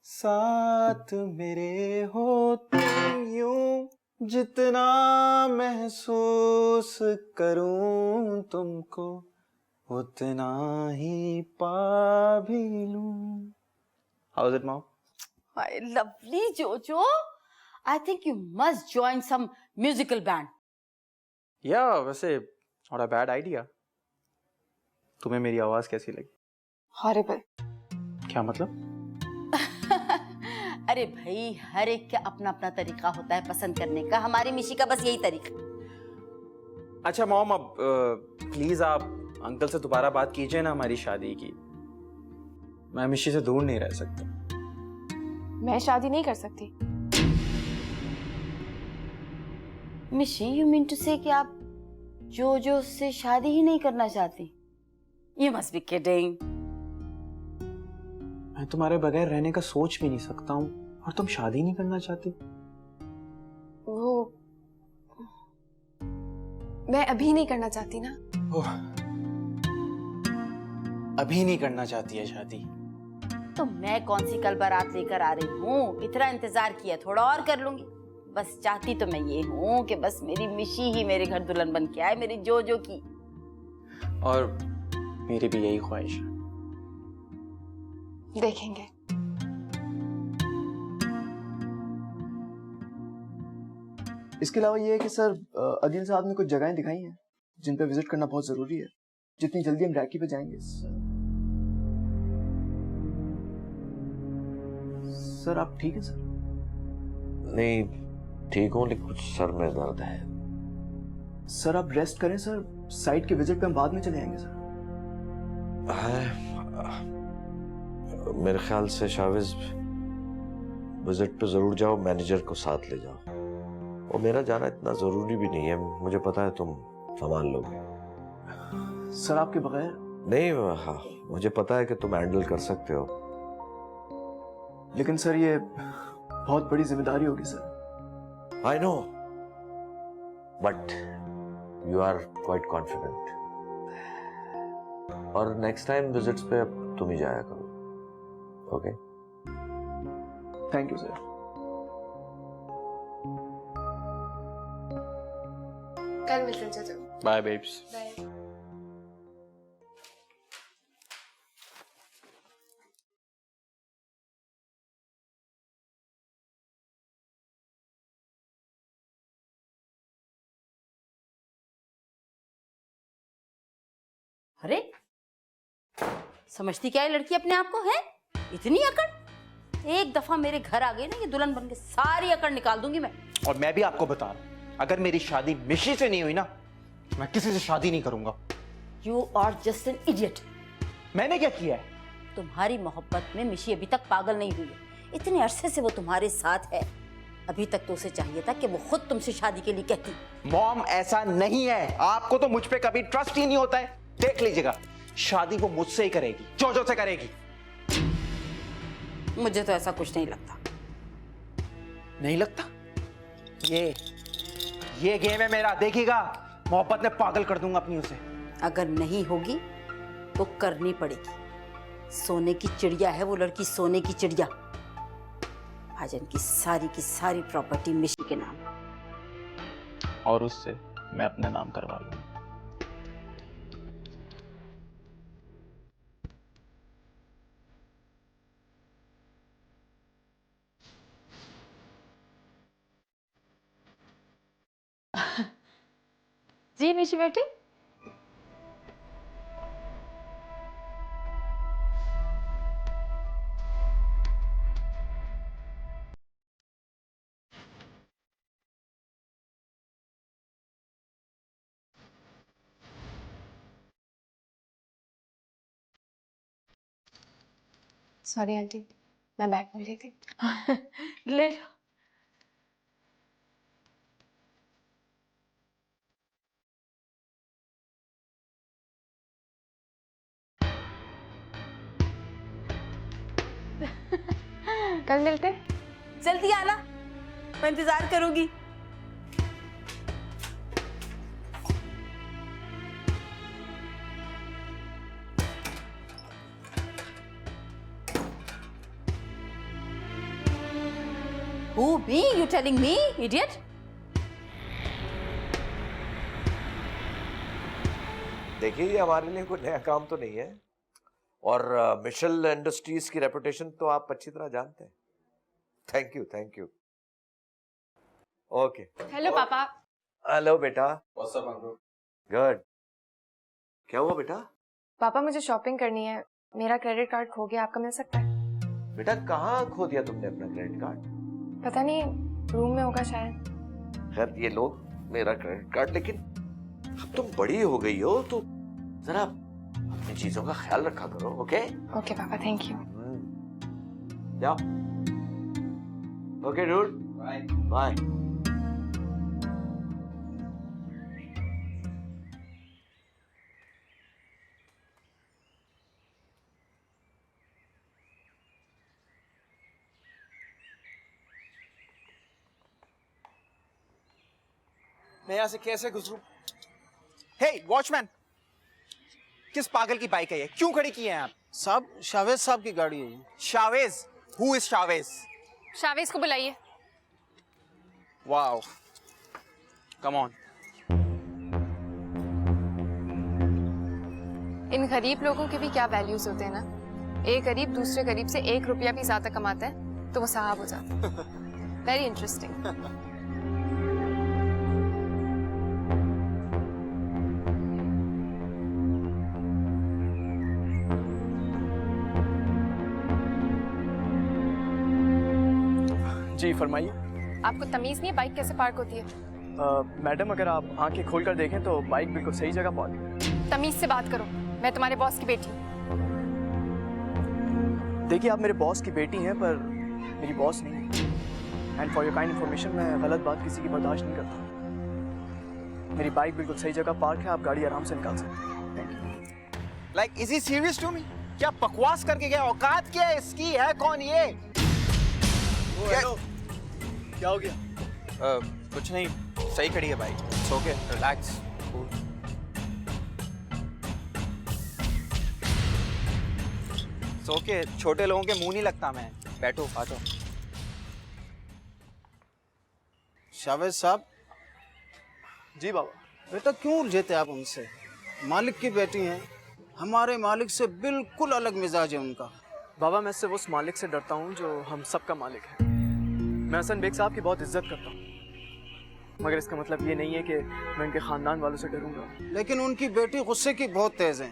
साथ मेरे हो तुम, यूं जितना महसूस करूं तुमको उतना ही पा भी लूं। How is it mom? Lovely, Jojo. I think you must join some musical band. या वैसे not a bad idea। तुम्हें मेरी आवाज कैसी लगी? Horrible. क्या मतलब? अरे भाई, हर एक का अपना अपना तरीका होता है पसंद करने का, हमारी मिशी का बस यही तरीका। अच्छा मॉम, अब प्लीज आप अंकल से दोबारा बात कीजिए ना हमारी शादी की। मैं मिशी से दूर नहीं रह सकता। मैं शादी नहीं कर सकती। मिशी, यू मीन टू से कि आप जोजो से शादी ही नहीं करना चाहती? You must be kidding. मैं तुम्हारे बगैर रहने का सोच भी नहीं सकता हूँ और तुम शादी नहीं करना चाहती? वो मैं अभी नहीं करना चाहती ना। ओह, अभी नहीं करना चाहती है शादी? तो मैं कौन सी कल बारात लेकर आ रही हूँ, इतना इंतजार किया, थोड़ा और कर लूंगी। बस चाहती तो मैं ये हूँ कि बस मेरी मिशी ही मेरे घर दुल्हन बन के आए, मेरी जोजो की। और मेरी भी यही ख्वाहिश है। देखेंगे। इसके अलावा ये है कि सर अदील साहब ने कुछ जगहें दिखाई हैं जिन पे विजिट करना बहुत जरूरी है। जितनी जल्दी हम रैकी पे जाएंगे सर। आप ठीक है सर? नहीं ठीक हूँ, लेकिन कुछ सर में दर्द है। सर आप रेस्ट करें सर, साइट के विजिट पे हम बाद में चले आएंगे सर। मेरे ख्याल से शाविज विजिट पे जरूर जाओ, मैनेजर को साथ ले जाओ। और मेरा जाना इतना जरूरी भी नहीं है, मुझे पता है तुम संभाल लोगे। सर आपके बगैर? नहीं, हाँ मुझे पता है कि तुम हैंडल कर सकते हो, लेकिन सर ये बहुत बड़ी जिम्मेदारी होगी sir. I know, but you are quite confident. और next time visits पे अब तुम ही जाया करो, okay? Thank you sir. कल मिलते हैं चाचा। Bye babes. बाय। अरे समझती क्या है लड़की अपने आप को, है इतनी अकड़? एक दफा मेरे घर आ गई ना, ये दुल्हन बन के सारी अकड़ निकाल दूंगी मैं। और मैं भी आपको बता रहा हूँ, अगर मेरी शादी मिशी से नहीं हुई ना, मैं किसी से शादी नहीं करूंगा। You are just an idiot. मैंने क्या किया है? तुम्हारी मोहब्बत में मिशी अभी तक पागल नहीं हुई है। इतने अरसे से वो तुम्हारे साथ है, अभी तक तो उसे चाहिए था कि वो खुद तुमसे शादी के लिए कहती। मॉम ऐसा नहीं है, आपको तो मुझ पे कभी ट्रस्ट ही नहीं होता है। देख लीजिएगा, शादी वो मुझसे ही करेगी, जोजो से करेगी। मुझे तो ऐसा कुछ नहीं लगता। नहीं लगता? ये गेम है मेरा, देखिएगा मोहब्बत में पागल कर दूंगा अपनी उसे। अगर नहीं होगी तो करनी पड़ेगी। सोने की चिड़िया है वो लड़की, सोने की चिड़िया। भाजन की सारी प्रॉपर्टी मिशी के नाम, और उससे मैं अपने नाम करवा लूंगा। जी मिशी बेटी। सॉरी आंटी, मैं बैग भूल गई थी। ले लो। कल मिलते। जल्दी आना, मैं इंतजार करूंगी। Who, me? You telling me, idiot? देखिए, ये हमारे लिए कोई नया काम तो नहीं है, और मिशेल इंडस्ट्रीज की रेपुटेशन तो आप अच्छी तरह जानते हैं। Thank you. ओके। हेलो पापा। हेलो बेटा। गुड। क्या हुआ बेटा? पापा मुझे शॉपिंग करनी है, मेरा क्रेडिट कार्ड खो गया, आपका मिल सकता है? बेटा कहाँ खो दिया तुमने अपना क्रेडिट कार्ड? पता नहीं, रूम में होगा शायद। खैर ये लो मेरा क्रेडिट कार्ड, लेकिन अब तुम बड़ी हो गई हो तो जरा अपनी चीजों का ख्याल रखा करो। Okay okay papa, thank you. जाओ। Okay dude, bye. मैं यहाँ से कैसे गुजरूं? हे वॉचमैन, किस पागल की बाइक है ये? क्यों खड़ी की है आप? साहब, शावेज साहब की गाड़ी है ये। शावेज? Who is Shavez? शावेज को बुलाइए। Wow, come on. इन गरीब लोगों के भी क्या वैल्यूज होते हैं ना। एक गरीब दूसरे गरीब से 1 रुपया भी ज्यादा कमाता है तो वो साहब हो जाता है। Very interesting. जी फरमाइए। आपको तमीज नहीं है बाइक कैसे पार्क होती है? मैडम, अगर आप आंखें खोल कर देखें तो बाइक बिल्कुल सही जगह पार्क है। तमीज से बात करो, मैं तुम्हारे बॉस की बेटी हूँ। देखिए, आप मेरे बॉस की बेटी हैं पर मेरी बॉस नहीं है। And for your kind information, मैं गलत बात किसी की बर्दाश्त नहीं करता। मेरी बाइक बिल्कुल सही जगह पार्क है, आप गाड़ी आराम से निकाल सकते हैं। Thank you. Like is he serious to me? क्या बकवास करके गया? औकात क्या है इसकी? है कौन ये? क्या हो गया? कुछ नहीं, सही खड़ी है bike. It's okay, relax. It's okay, छोटे लोगों के मुंह नहीं लगता मैं। बैठो, आ जाओ। शावेज साहब। जी बाबा। बेटा क्यों उलझते आप उनसे? मालिक की बेटी हैं, हमारे मालिक से बिल्कुल अलग मिजाज है उनका। बाबा, मैं सिर्फ उस मालिक से डरता हूँ जो हम सबका मालिक है। मैं हसन बेग साहब की बहुत इज्जत करता हूँ, मगर इसका मतलब ये नहीं है कि मैं उनके खानदान वालों से डरूंगा। लेकिन उनकी बेटी गुस्से की बहुत तेज है,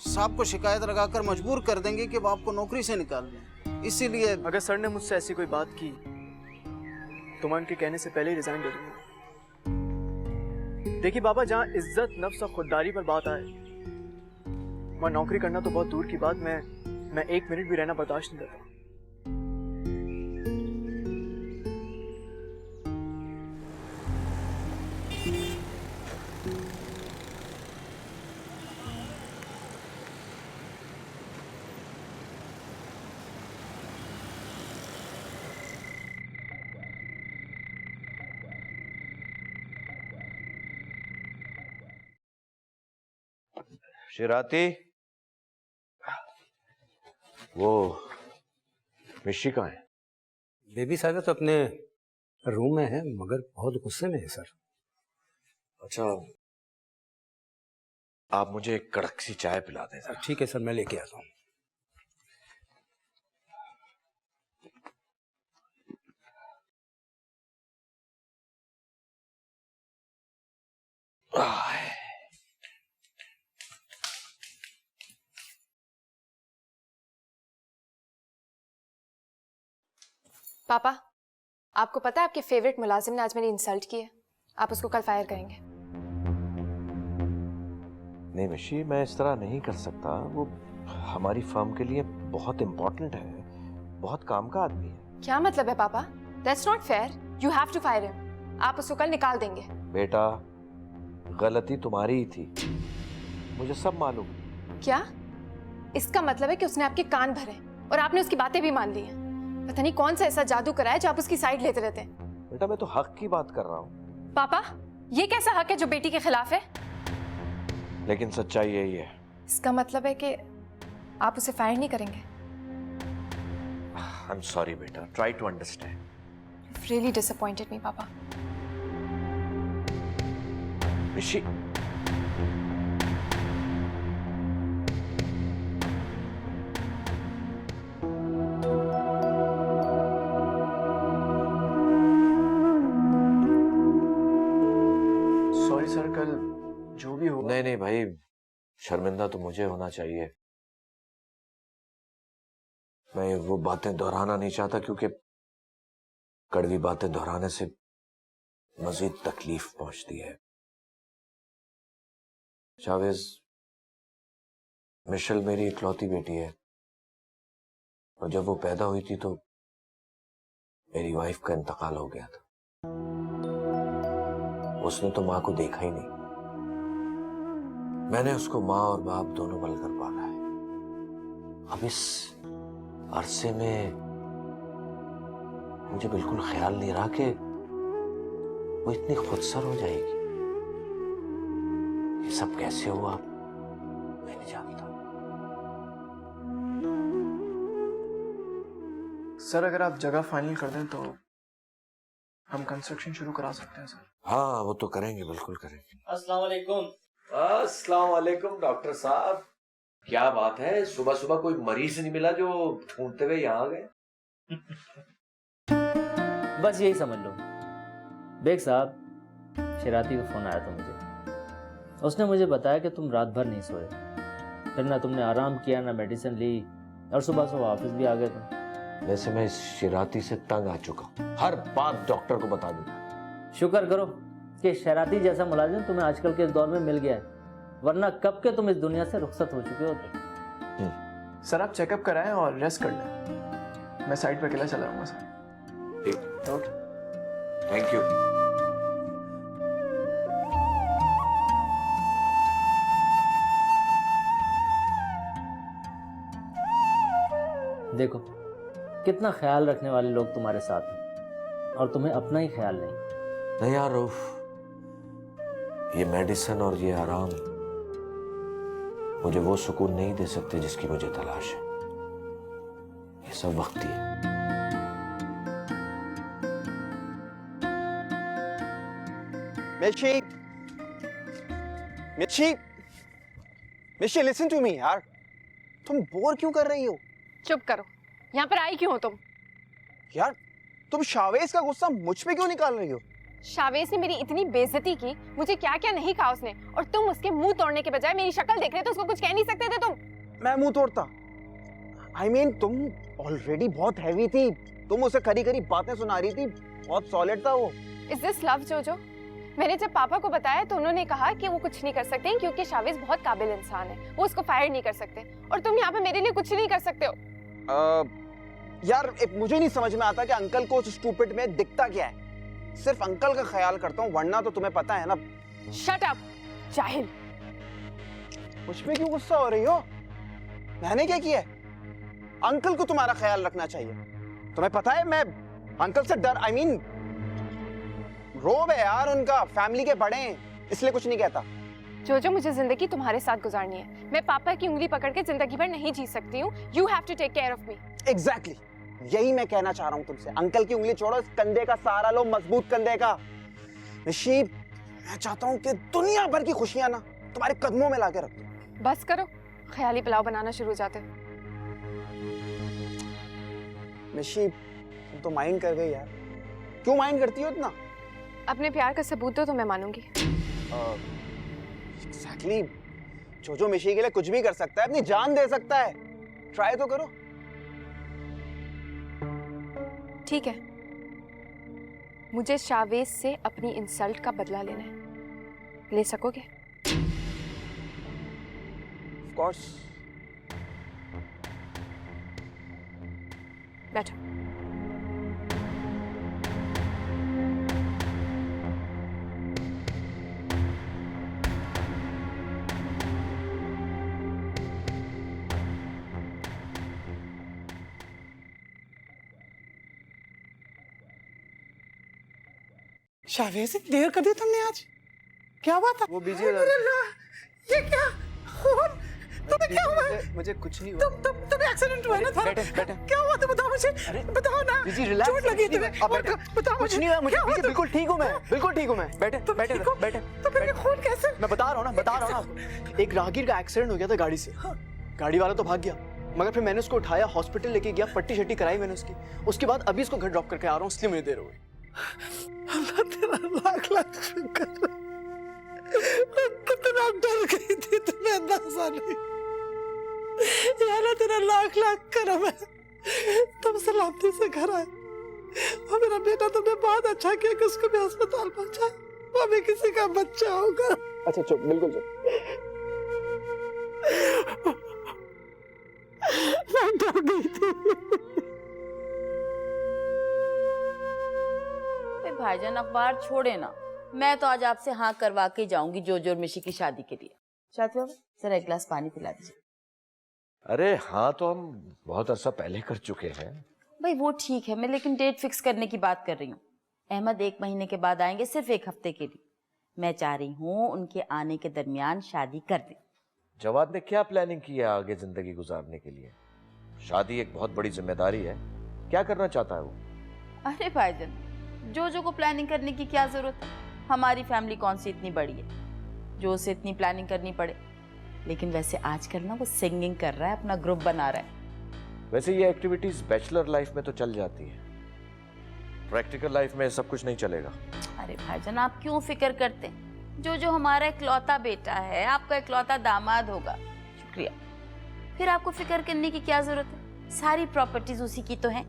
साहब को शिकायत लगाकर मजबूर कर देंगे कि वो आपको नौकरी से निकाल दें। इसीलिए अगर सर ने मुझसे ऐसी कोई बात की तो मैं उनके कहने से पहले ही रिजाइन दे दूंगा। देखिए बाबा, जहाँ इज्जत, नफ्स और खुददारी पर बात आए, वहाँ नौकरी करना तो बहुत दूर की बात, मैं 1 मिनट भी रहना बर्दाश्त नहीं करता। शिराती, वो मिशी कहाँ है? बेबी साहब तो अपने रूम में है, मगर बहुत गुस्से में है सर। अच्छा, आप मुझे एक कड़क सी चाय पिला दें सर। ठीक है सर, मैं लेके आता हूँ। पापा, आपको पता है आपके फेवरेट मुलाजिम ने आज मेरी इंसल्ट की है। आप उसको कल फायर करेंगे। नहीं मिशी, मैं इस तरह नहीं कर सकता। वो हमारी फर्म के लिए बहुत इम्पोर्टेंट है, बहुत काम का आदमी है। क्या मतलब है papa? That's not fair, you have to fire him. आप उसको कल निकाल देंगे। बेटा, गलती तुम्हारी ही थी, मुझे सब मालूम। क्या? इसका मतलब है कि उसने आपके कान भरे और आपने उसकी बातें भी मान ली हैं। पता नहीं कौन सा ऐसा जादू कराया जो आप उसकी साइड लेते रहते हैं। बेटा, मैं तो हक की बात कर रहा हूँ। पापा, ये कैसा हक है जो बेटी के खिलाफ है? लेकिन सच्चाई यही है। इसका मतलब है कि आप उसे फायर नहीं करेंगे। I'm sorry बेटा, try to understand. You've really disappointed me, पापा। ऋषि, सॉरी सर, कल जो भी हो। नहीं भाई, शर्मिंदा तो मुझे होना चाहिए। मैं वो बातें दोहराना नहीं चाहता, क्योंकि कड़वी बातें दोहराने से मजीद तकलीफ पहुंचती है। शावेज, मिशेल मेरी इकलौती बेटी है, और जब वो पैदा हुई थी तो मेरी वाइफ का इंतकाल हो गया था। उसने तो माँ को देखा ही नहीं। मैंने उसको माँ और बाप दोनों बनकर पाला है। अब इस अरसे में मुझे बिल्कुल ख्याल नहीं रहा कि वो इतनी खुदसर हो जाएगी। ये सब कैसे हुआ मैं नहीं जानता। सर, अगर आप जगह फाइनल कर दें तो हम कंस्ट्रक्शन शुरू करा सकते हैं सर। हाँ, वो तो करेंगे, बिल्कुल करेंगे। अस्सलाम वालेकुम। अस्सलाम वालेकुम डॉक्टर साहब, क्या बात है, सुबह सुबह कोई मरीज नहीं मिला जो ढूंढते हुए यहाँ आ गए? बस यही समझ लो। बेग साहब, शराती का फोन आया था मुझे। उसने मुझे बताया कि तुम रात भर नहीं सोए, फिर ना तुमने आराम किया, ना मेडिसिन ली, और सुबह सुबह ऑफिस भी आ गए तुम। वैसे मैं इस शराती से तंग आ चुका हूँ, हर बात डॉक्टर को बता दूंगा। शुक्र करो कि शराती जैसा मुलाजिम तुम्हें आजकल के इस दौर में मिल गया है, वरना कब के तुम इस दुनिया से रुखसत हो चुके होते। सर, आप चेकअप कराएं और रेस्ट कर लें। मैं साइड पे अकेला चला जाऊंगा सर। ठीक, ओके, थैंक यू। देखो कितना ख्याल रखने वाले लोग तुम्हारे साथ हैं, और तुम्हें अपना ही ख्याल नहीं यार रऊफ, ये मेडिसिन और ये आराम मुझे वो सुकून नहीं दे सकते जिसकी मुझे तलाश है। ये सब वक्ती है। मिर्ची, मिर्ची, मिर्ची, लिसन टू मी यार। तुम बोर क्यों कर रही हो? चुप करो। यहाँ पर आई क्यों हो तुम? यार, तुम शावेज का गुस्सा मुझ पे क्यों निकाल रही हो? शावेज ने मेरी इतनी बेइज्जती की, मुझे क्या क्या नहीं कहा उसने, और तुम उसके मुंह तोड़ने के बजाय मेरी शक्ल देख रहे थे, उसको कुछ कह नहीं सकते थे तुम? मैं मुंह तोड़ता? I mean, तुम ऑलरेडी बहुत हैवी थी, तुम उसे खरी खरी बातें सुना रही थी, बहुत सॉलिड था वो। Is this love, जोजो? मैंने जब पापा को बताया तो उन्होंने कहा कि वो कुछ नहीं कर सकते क्योंकि शावेज बहुत काबिल इंसान है, वो उसको फायर नहीं कर सकते, और तुम यहाँ पे मेरे लिए कुछ नहीं कर सकते हो। यार, एक मुझे नहीं समझ में आता कि अंकल को उस स्टूपिड में दिखता क्या है। सिर्फ अंकल का ख्याल करता हूँ, वरना तो तुम्हें पता है ना। शट अप, जाहिल। मुझ पे क्यों गुस्सा हो रही हो? मैंने क्या किया है? अंकल को तुम्हारा ख्याल रखना चाहिए। तुम्हें पता है मैं अंकल से डर, I mean, रोब है यार उनका, फैमिली के बड़े हैं, इसलिए कुछ नहीं कहता। जोजो, मुझे जिंदगी तुम्हारे साथ गुजारनी है, मैं पापा की उंगली पकड़ के जिंदगी भर नहीं जी सकती हूँ। You have to take care of me. Exactly, यही मैं कहना चाह रहा हूँ तुमसे। अंकल की उंगली छोड़ो, इस कंधे का सहारा लो, मजबूत कंधे का। निशी, मैं चाहता हूँ कि दुनिया भर की खुशियां ना तुम्हारे कदमों में लाके रख दूं। बस करो, ख्याली पुलाव बनाना शुरू हो जाते हो। निशी, तुम तो माइंड कर गई यार। क्यों माइंड करती हो इतना? अपने प्यार का सबूत दो तो मैं मानूंगी। Exactly, जो मिशी के लिए कुछ भी कर सकता है, अपनी जान दे सकता है। ट्राई तो करो। ठीक है, मुझे शावेज से अपनी इंसल्ट का बदला लेना है। ले सकोगे? Of course, बैठो। शावेज, देर कर दी तुमने आज। क्या बात है? वो बिजी अरे मेरे अल्लाह, ये क्या खून? तुम्हें क्या हुआ है? मुझे कुछ नहीं हुआ। तुम्हें एक्सीडेंट हुआ है ना? बैठे बैठे। क्या हुआ था बताओ मुझे, बताओ ना। Busy relax. चोट लगी तुम्हें? बताओ कुछ मुझे। नहीं हुआ मुझे। क्या हुआ बिजी बिल्कुल ठीक हूँ मैं, बिल्कुल ठीक हूँ मैं। बैठे बैठे बैठे। तो फिर ये खून कैसे? मैं बता रहा हूँ ना, बता रहा हूँ ना आपको। एक राहगीर का एक्सीडेंट हो गया था गाड़ी से। गाड़ी वाला तो भाग गया, मगर फिर मैंने उसको उठाया, हॉस्पिटल लेके गया, पट्टी शट्टी कराई मैंने उसकी। उसके बाद अभी उसको घर ड्रॉप करके आ रहा हूँ, इसलिए मुझे देर हो गई। अल्लाह तेरा लाख लाख शुक्र। कितना डर गई थी, तुम्हें अंदाजा नहीं। या अल्लाह तेरा लाख लाख करम है, तुम सलामती से घर आए। और मेरा बेटा, तुमने बहुत अच्छा किया कि उसको भी अस्पताल पहुंचाया। वो भी किसी का बच्चा होगा। अच्छा चुप, बिल्कुल चुप। मैं डर गई थी। भाईजान अखबार छोड़े ना, मैं तो आज आपसे हाँ करवा के जाऊंगी जोजो और मिशी की शादी के लिए। शादी बाबा जरा एक गिलास पानी पिला दीजिए। अरे हाँ, तो हम बहुत अरसा पहले कर चुके हैं। भाई वो ठीक है, मैं लेकिन डेट फिक्स करने की बात कर रही हूँ। अहमद 1 महीने के बाद आएंगे, सिर्फ 1 हफ्ते के लिए। मैं चाह रही हूँ उनके आने के दरमियान शादी कर दें। जवाद ने क्या प्लानिंग की है आगे जिंदगी गुजारने के लिए? शादी एक बहुत बड़ी जिम्मेदारी है, क्या करना चाहता है वो? अरे भाईजान, जोजो को प्लानिंग करने की क्या जरूरत है? हमारी फैमिली कौन सी इतनी बड़ी है जो उसे इतनी प्लानिंग करनी पड़े। लेकिन वैसे आजकल ना वो सिंगिंग कर रहा है, अपना ग्रुप बना रहा है। वैसे ये एक्टिविटीज बैचलर लाइफ में तो चल जाती है, प्रैक्टिकल लाइफ में सब कुछ नहीं चलेगा। अरे भाईजान, आप क्यों फिक्र करते हैं? जो हमारा इकलौता बेटा है, आपका इकलौता दामाद होगा। शुक्रिया। फिर आपको फिक्र करने की क्या जरूरत है? सारी प्रॉपर्टीज उसी की तो हैं।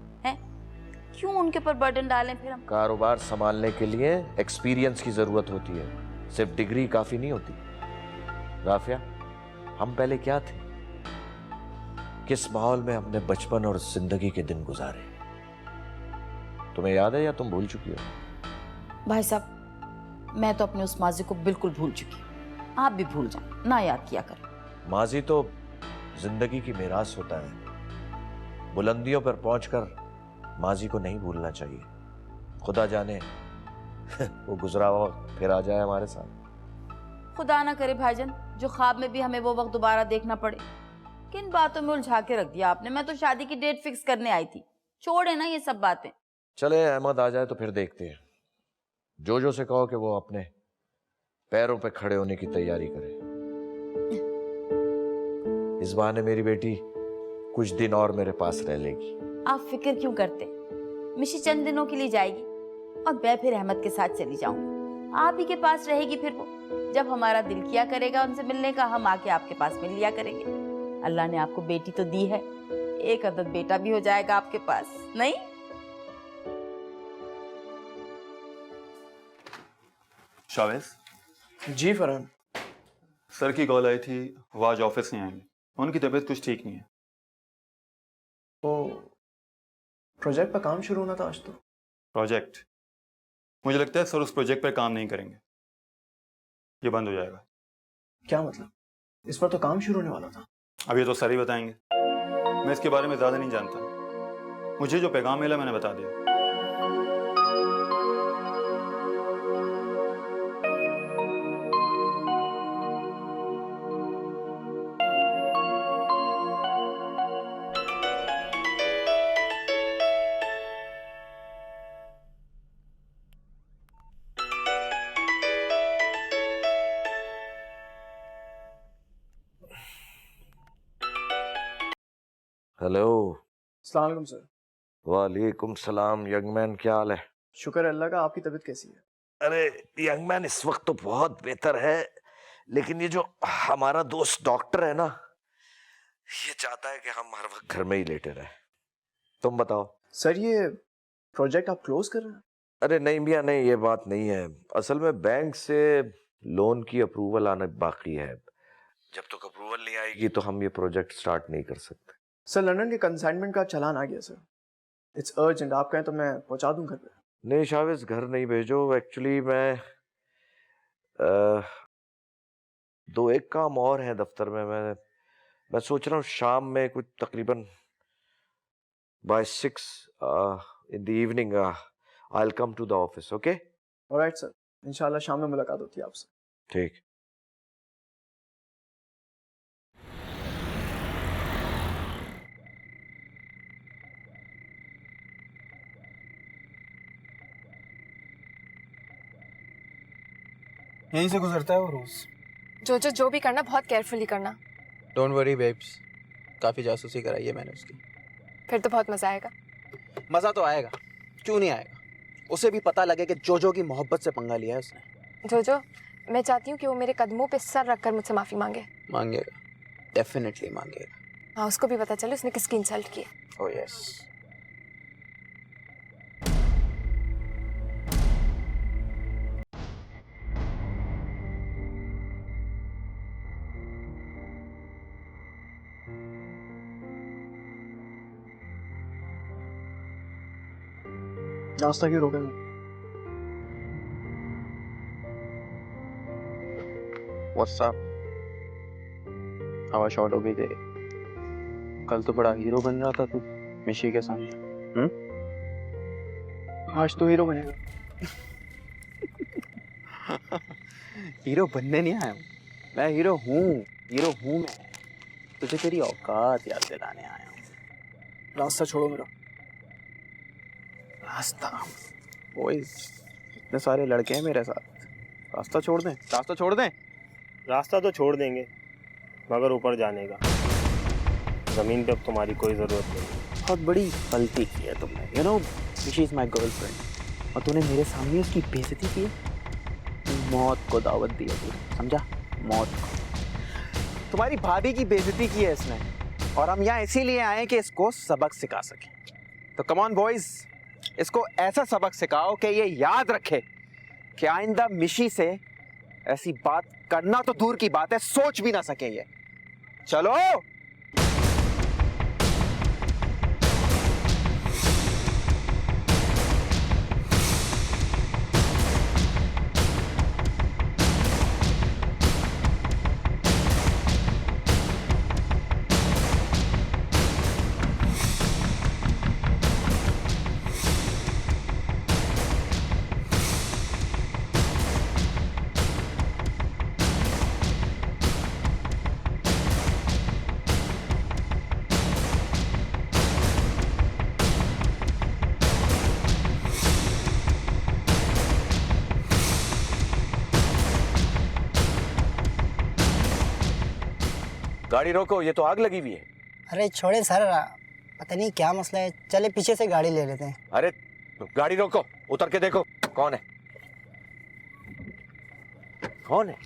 क्यों उनके ऊपर बर्डन डालें फिर हम? कारोबार संभालने के लिए एक्सपीरियंस की जरूरत होती है, सिर्फ डिग्री काफी नहीं होती। राफिया, हम पहले क्या थे, किस माहौल में हमने बचपन और जिंदगी के दिन गुजारे, तुम्हें याद है या तुम भूल चुकी हो? भाई साहब, मैं तो अपने उस माजी को बिल्कुल भूल चुकी हूँ। आप भी भूल जाएं, ना याद किया करें। माजी तो जिंदगी की मीरास होता है, बुलंदियों पर पहुंचकर माजी को नहीं भूलना चाहिए। खुदा जाने वो गुजरा हुआ वक्त फिर आ जाए हमारे साथ। खुदा ना करे भाईजान, जो ख्वाब में भी हमें वो वक्त दोबारा देखना पड़े। किन बातों में उलझा के रख दिया आपने? मैं तो शादी की डेट फिक्स करने आई थी। छोड़े ना ये सब बातें। चले, अहमद आ जाए तो फिर देखते हैं। जोजो से कहो कि वो अपने पैरों पे खड़े होने की तैयारी करे। इस बहाने मेरी बेटी कुछ दिन और मेरे पास रह लेगी। आप फिक्र क्यों करते? मिशी चंद दिनों के लिए जाएगी और मैं फिर अहमद के साथ चली जाऊंगी। आप ही के पास रहेगी फिर वो। जब हमारा दिल किया करेगा उनसे मिलने का, हम आके आपके पास मिल लिया करेंगे। अल्लाह ने आपको बेटी तो दी है, एक अदद बेटा भी हो जाएगा आपके पास, नहीं? शावेज जी फरहान। सर की कॉल आई थी, वो आज ऑफिस नहीं आएंगे। उनकी तबीयत कुछ ठीक नहीं है। वो प्रोजेक्ट पर काम शुरू होना था आज तो। प्रोजेक्ट? मुझे लगता है सर उस प्रोजेक्ट पर काम नहीं करेंगे, ये बंद हो जाएगा। क्या मतलब? इस पर तो काम शुरू होने वाला था। अब ये तो सर ही बताएंगे, मैं इसके बारे में ज़्यादा नहीं जानता। मुझे जो पैगाम मिला मैंने बता दिया। हेलो। अस्सलाम वालेकुम सर। वालेकुम सलाम। यंग मैन, क्या हाल है? शुक्र है अल्लाह का, आपकी तबीयत कैसी है? अरे यंग मैन, इस वक्त तो बहुत बेहतर है, लेकिन ये जो हमारा दोस्त डॉक्टर है ना, ये चाहता है कि हम हर वक्त घर में ही लेटे रहे। तुम बताओ। सर ये प्रोजेक्ट आप क्लोज कर रहे हैं? अरे नहीं मियाँ, नहीं, ये बात नहीं है। असल में बैंक से लोन की अप्रूवल आना बाकी है। जब तक अप्रूवल नहीं आएगी तो हम ये प्रोजेक्ट स्टार्ट नहीं कर सकते। सर लंदन के कंसाइनमेंट का चालान आ गया सर। इट्स अर्जेंट, आप कहें तो मैं पहुंचा दूं घर पे। नहीं शावेज, घर नहीं भेजो। एक्चुअली मैं दो एक काम और है दफ्तर में। मैं सोच रहा हूँ शाम में कुछ तकरीबन by 6 in the evening I'll come to the office, okay? Alright sir, इंशाल्लाह शाम में मुलाकात होती है आपसे। ठीक। यहीं से गुजरता है वो रोज। जो भी करना बहुत केयरफुली करना। डोंट वरी बेब्स, काफी जासूसी कराई है मैंने उसकी। फिर तो बहुत मजा आएगा। मजा तो आएगा, क्यों नहीं आएगा। उसे भी पता लगे कि जोजो की मोहब्बत से पंगा लिया है उसने। जोजो, मैं चाहती हूँ कि वो मेरे कदमों पे सर रखकर मुझसे माफी मांगे। मांगेगा, डेफिनेटली मांगेगा। हाँ, उसको भी पता चले उसने किसकी इंसल्ट की है। Oh yes. नाश्ता क्यों रोका? What's up? हवा शॉर्ट हो गई तेरी। कल तो बड़ा हीरो बन रहा था तू मिशी के सामने। आज तो हीरो बनेगा। हीरो बनने नहीं आया हूँ मैं, हीरो हूँ मैं। तुझे तेरी औकात याद दिलाने आया हूँ। रास्ता छोड़ो मेरा। रास्ता? बॉयज, इतने सारे लड़के हैं मेरे साथ, रास्ता छोड़ दें? रास्ता छोड़ दें? रास्ता तो छोड़ देंगे, मगर ऊपर जाने का। ज़मीन पे अब तुम्हारी कोई ज़रूरत नहीं। बहुत बड़ी गलती की है तुमने। You know, she is my girlfriend और तूने मेरे सामने उसकी बेइज्जती की। मौत को दावत दी है तूने, समझा? मौत को। तुम्हारी भाभी की बेइज्जती की है इसने, और हम यहाँ इसीलिए आए कि इसको सबक सिखा सकें। तो कम ऑन बॉयज, इसको ऐसा सबक सिखाओ कि ये याद रखे कि आइंदा मिशी से ऐसी बात करना तो दूर की बात है, सोच भी ना सके ये। चलो। गाड़ी रोको, ये तो आग लगी हुई है। अरे छोड़े सर, पता नहीं क्या मसला है, चले पीछे से गाड़ी ले लेते हैं। अरे गाड़ी रोको, उतर के देखो कौन है। कौन है?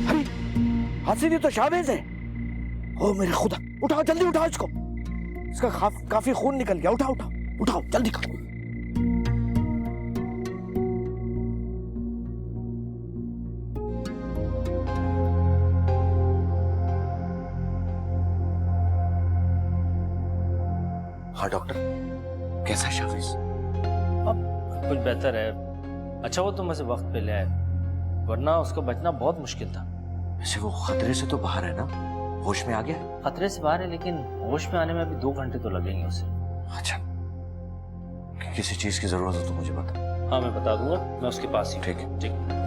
अरे हसीदी तो शावेज है। ओ मेरे खुदा, उठाओ जल्दी, उठाओ इसको। इसका काफी खून निकल गया। उठाओ उठाओ उठाओ जल्दी करो। हाँ डॉक्टर, कैसा शावेज? अब कुछ बेहतर है। अच्छा वो तुम ऐसे वक्त पे ले आए, वरना उसका बचना बहुत मुश्किल था। वैसे वो खतरे से तो बाहर है ना? होश में आ गया? खतरे से बाहर है, लेकिन होश में आने में अभी 2 घंटे तो लगेंगे उसे। अच्छा, किसी चीज की जरूरत हो तो मुझे बता। हाँ मैं बता दूंगा, मैं उसके पास ही। ठीक है। ठीक।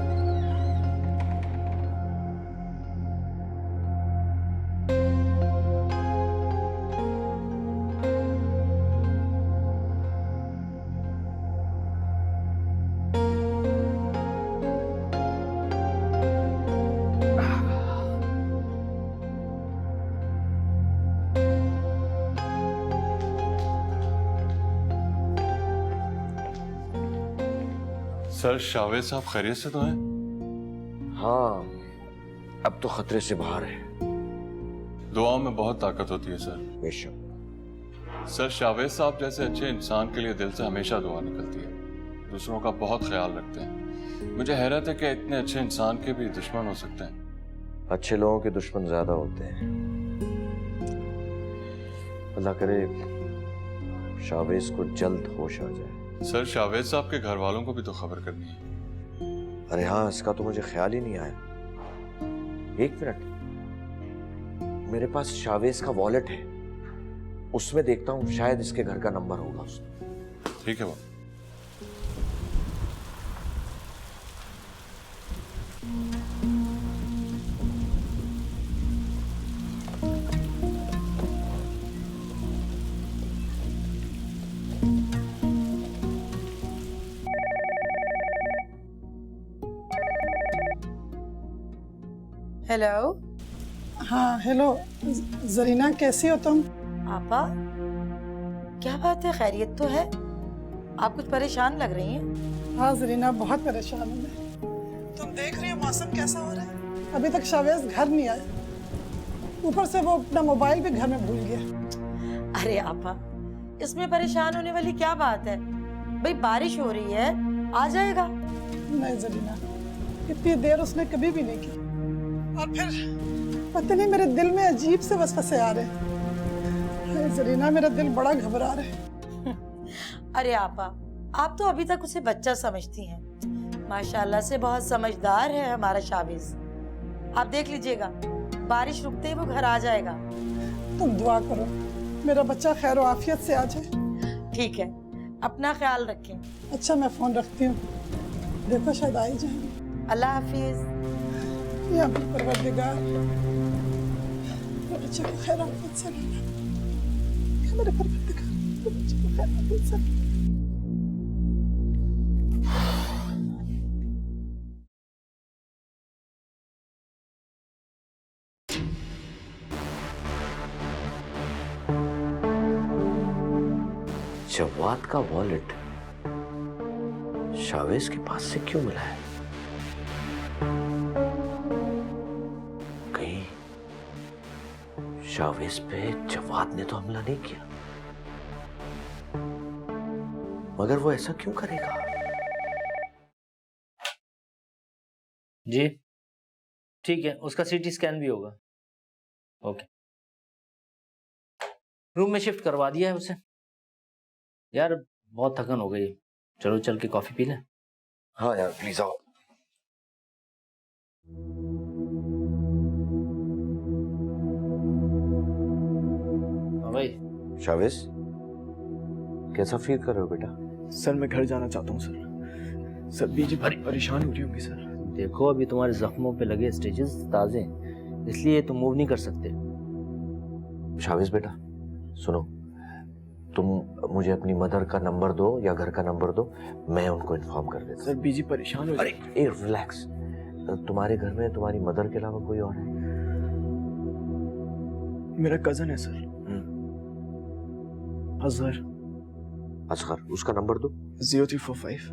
सर शावेज साहब खैरियत से तो हैं? हाँ, अब तो खतरे से बाहर है। दुआओं में बहुत ताकत होती है सर। बेशक। सर शावेज साहब जैसे अच्छे इंसान के लिए दिल से हमेशा दुआ निकलती है। दूसरों का बहुत ख्याल रखते हैं। मुझे हैरत है कि इतने अच्छे इंसान के भी दुश्मन हो सकते हैं। अच्छे लोगों के दुश्मन ज्यादा होते हैं। अल्लाह करे शावेज को जल्द होश आ जाए। सर, शावेज साहब के घर वालों को भी तो खबर करनी है। अरे हाँ, इसका तो मुझे ख्याल ही नहीं आया। एक मिनट, मेरे पास शावेज का वॉलेट है, उसमें देखता हूँ, शायद इसके घर का नंबर होगा उसमें। ठीक है वो। हेलो। हाँ हेलो, जरीना कैसी हो तुम? आपा, क्या बात है, खैरियत तो है? आप कुछ परेशान लग रही हैं। हाँ जरीना, बहुत परेशान हूँ मैं। तुम देख रही हो मौसम कैसा हो रहा है, अभी तक शावेज घर नहीं आया, ऊपर से वो अपना मोबाइल भी घर में भूल गया। अरे आपा, इसमें परेशान होने वाली क्या बात है? भाई बारिश हो रही है, आ जाएगा। नहीं जरीना, इतनी देर उसने कभी भी नहीं की। और फिर पता नहीं, मेरे दिल में अजीब से वसवसे आ रहे हैं। जरीना, मेरा दिल बड़ा घबरा रहा है। अरे आपा, आप तो अभी तक उसे बच्चा समझती हैं। माशाल्लाह से बहुत समझदार है हमारा शावेज। आप देख लीजिएगा, बारिश रुकते ही वो घर आ जाएगा। तुम दुआ करो मेरा बच्चा खैर और आफियत से आ जाए। ठीक है, अपना ख्याल रखें। अच्छा, मैं फोन रखती हूँ, देखो शायद आ ही जाएंगे। अल्लाह हाफिज। या परवरदिगार, मेरे बच्चे को खैर आफियत से लेना। मेरे परवरदिगार, मेरे बच्चे को खैर आफियत से लेना। जवाद का वॉलेट शावेज के पास से क्यों मिला है? कहीं शावेज पे जवाद ने तो हमला नहीं किया, मगर वो ऐसा क्यों करेगा? जी ठीक है, उसका सीटी स्कैन भी होगा। ओके, रूम में शिफ्ट करवा दिया है उसे। यार बहुत थकन हो गई, चलो चल के कॉफी पी लें। हाँ यार प्लीज आओ। हाँ भाई। शावेज, कैसा फील कर रहे हो बेटा? सर मैं घर जाना चाहता हूँ सर। सर बीजी परेशान हो रही होंगी सर। देखो अभी तुम्हारे जख्मों पे लगे स्टिचेस ताजे हैं, इसलिए तुम मूव नहीं कर सकते। शावेज बेटा सुनो, तुम मुझे अपनी मदर का नंबर दो या घर का नंबर दो, मैं उनको इन्फॉर्म कर देता। सर बीजी परेशान हो अरे रिलैक्स, तुम्हारे घर में तुम्हारी मदर के अलावा कोई और है? मेरा कजन है सर, अजहर। असगर, उसका नंबर दो। 0345।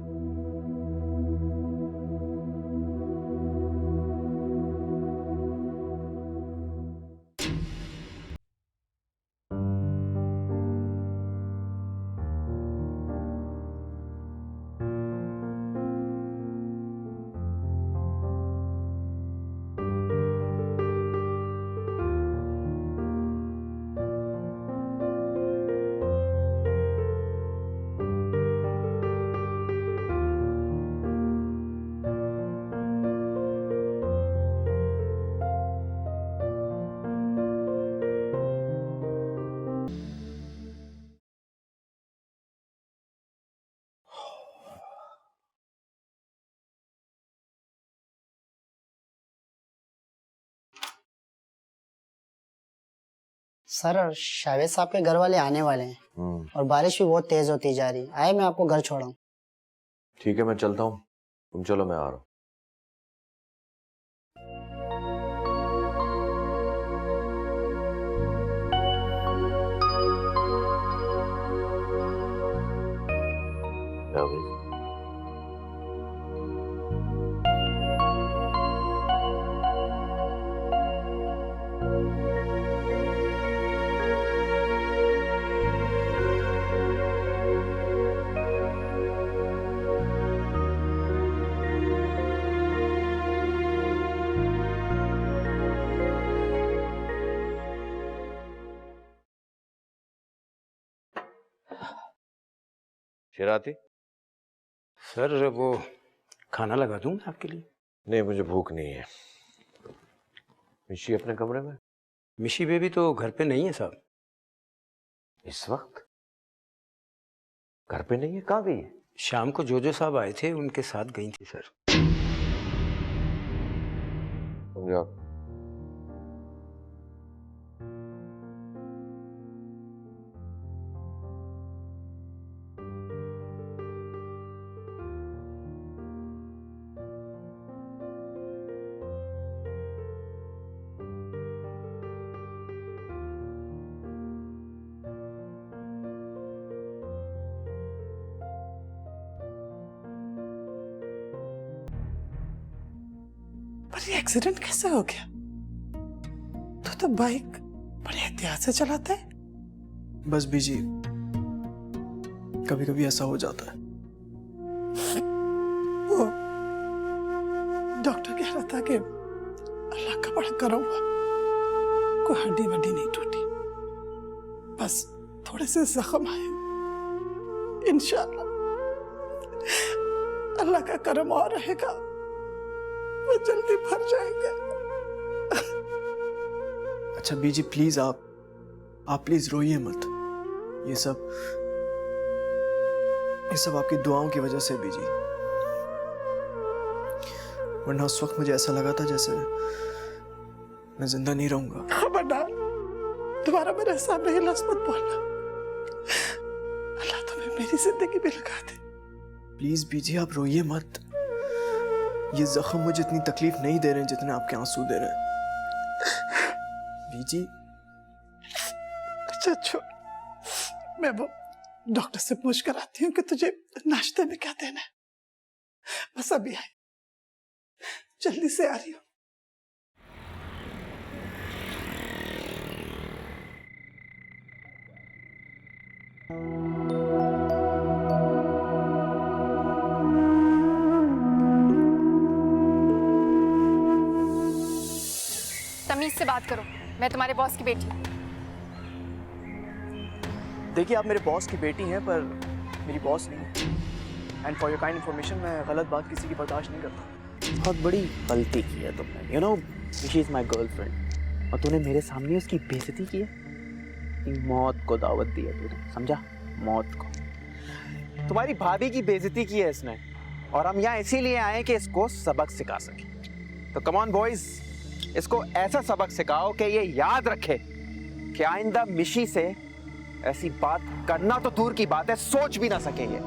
सर शावेज साहब के घर वाले आने वाले हैं और बारिश भी बहुत तेज होती जा रही है। आए मैं आपको घर छोड़ाऊं? ठीक है मैं चलता हूँ, तुम चलो मैं आ रहा हूँ। शेराती, सर वो खाना लगा दूं मैं आपके लिए? नहीं, मुझे भूख नहीं है। मिशी अपने कमरे में? मिशी बेबी तो घर पे नहीं है साहब। इस वक्त घर पे नहीं है? कहाँ गई है? शाम को जोजो साहब आए थे, उनके साथ गई थी सर। समझा। पर ये एक्सीडेंट कैसे हो गया? तो बाइक बड़े एहतियात से चलाता है। बस बीजी, कभी कभी ऐसा हो जाता है। वो डॉक्टर कह रहा था कि अल्लाह का बड़ा करम हुआ, कोई हड्डी वड्डी नहीं टूटी, बस थोड़े से जख्म आए। इंशाअल्लाह अल्लाह का करम और रहेगा, वो जल्दी भर जाएंगे। अच्छा बीजी प्लीज, आप प्लीज रोइए मत। ये सब आपकी दुआओं की वजह से बीजी, वरना उस वक्त मुझे ऐसा लगा था जैसे मैं जिंदा नहीं रहूंगा। खबरदार दोबारा मेरे सामने ये लफ्ज़ मत बोलना। अल्लाह तुम्हें मेरी जिंदगी में लगा दे। प्लीज बीजी आप रोइए मत। ये जख्म मुझे इतनी तकलीफ नहीं दे रहे हैं जितने आपके आंसू दे रहे हैं बीजी। अच्छा छोड़, मैं वो डॉक्टर से पूछ कर आती हूँ कि तुझे नाश्ते में क्या देना है। बस अभी आई, जल्दी से आ रही हूँ। तमीज से बात करो, मैं तुम्हारे बॉस की बेटी हूँ। देखिए आप मेरे बॉस की बेटी हैं पर मेरी बॉस नहीं है। And for your kind information, मैं गलत बात किसी की बर्दाश्त नहीं करता। बहुत बड़ी गलती की है तुमने। You know she is my girlfriend, और तूने मेरे सामने उसकी बेइज्जती की है। मौत को दावत दी है तूने, समझा? मौत को। तुम्हारी भाभी की बेइज्जती की है इसने, और हम यहाँ इसीलिए आए कि इसको सबक सिखा सके। तो कम ऑन बॉयज, इसको ऐसा सबक सिखाओ कि ये याद रखे कि आइंदा मिशी से ऐसी बात करना तो दूर की बात है, सोच भी ना सके ये।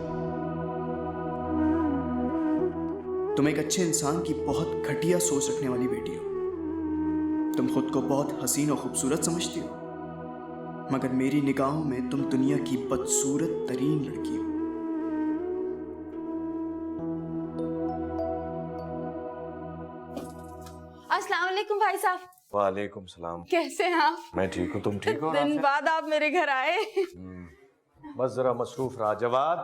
तुम एक अच्छे इंसान की बहुत घटिया सोच रखने वाली बेटी हो। तुम खुद को बहुत हसीन और खूबसूरत समझती हो, मगर मेरी निगाहों में तुम दुनिया की बदसूरत तरीन लड़की हो। अस्सलाम वालेकुम भाई साहब। वालेकुम सलाम। कैसे हैं आप? मैं ठीक हूँ, तुम ठीक हो? दिन बाद आप मेरे घर आए। बस जरा मसरूफ रहा। जवाद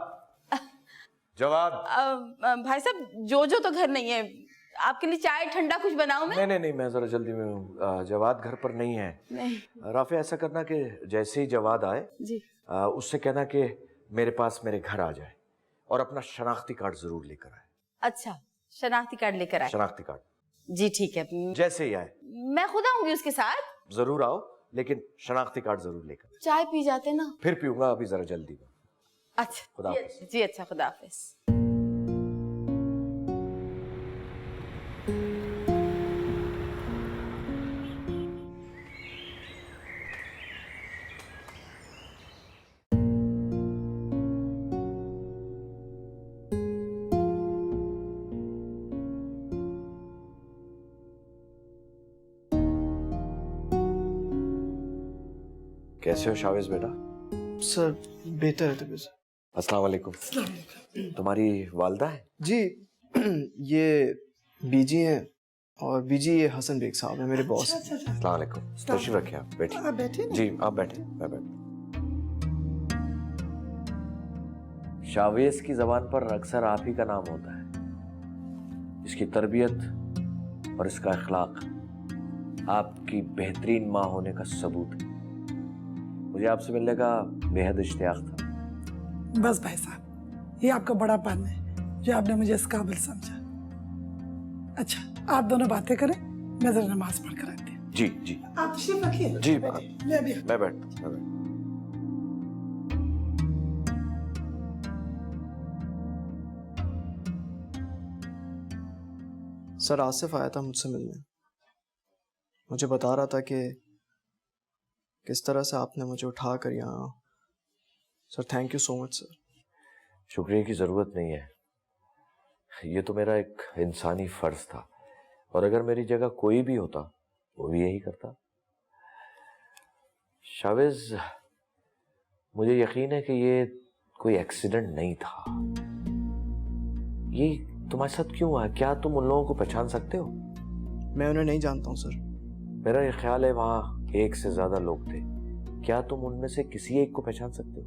भाई साहब, जोजो तो घर नहीं है, आपके लिए चाय ठंडा कुछ बनाऊं मैं? नहीं, मैं जरा जल्दी में हूँ। जवाद घर पर नहीं है। नहीं। राफे, ऐसा करना कि जैसे ही जवाद आए जी, उससे कहना कि मेरे पास मेरे घर आ जाए और अपना शनाख्ती कार्ड जरूर लेकर आए। अच्छा, शनाख्ती कार्ड लेकर आए? शनाख्ती कार्ड जी ठीक है। जैसे ही आए। मैं खुद आऊंगी उसके साथ। जरूर आओ, लेकिन शनाख्ती कार्ड जरूर लेकर। चाय पी जाते ना? फिर पीऊंगा, अभी जरा जल्दी में। अच्छा खुदा हाफिज। जी अच्छा, खुदा हाफिज। कैसे हो शावेज बेटा? सर बेहतर है तबीयत। अस्सलाम वालेकुम। तुम्हारी वालदा है? जी ये बीजी हैं, और बीजी ये हसन बेग साहब है, मेरे बॉस। अस्सलाम वालेकुम। तशरीफ रखिए, आप बैठिए। बैठे जी आप बैठे, मैं बैठ। शावेज की जबान पर अक्सर आप ही का नाम होता है। इसकी तरबियत और इसका अखलाक आपकी बेहतरीन माँ होने का सबूत है। मुझे आपसे मिलने का बेहद इश्तियाक था। बस भाई साहब, ये आपका बड़ापन है जो आपने मुझे इस काबिल समझा। अच्छा, आप दोनों बातें करें, मैं जरा नमाज पढ़ कर आती हूँ। जी जी आप तशरीफ रखिए। जी मैं भी मैं बैठ। सर आसिफ आया था मुझसे मिलने, मुझे बता रहा था कि किस तरह से आपने मुझे उठा कर यहाँ। Sir thank you so much sir. शुक्रिया की ज़रूरत नहीं है, ये तो मेरा एक इंसानी फ़र्ज था, और अगर मेरी जगह कोई भी होता वो भी यही करता। शावेज, मुझे यकीन है कि ये कोई एक्सीडेंट नहीं था। ये तुम्हारे साथ क्यों हुआ? क्या तुम उन लोगों को पहचान सकते हो? मैं उन्हें नहीं जानता हूँ सर। मेरा ये ख्याल है वहाँ एक से ज़्यादा लोग थे, क्या तुम उनमें से किसी एक को पहचान सकते हो?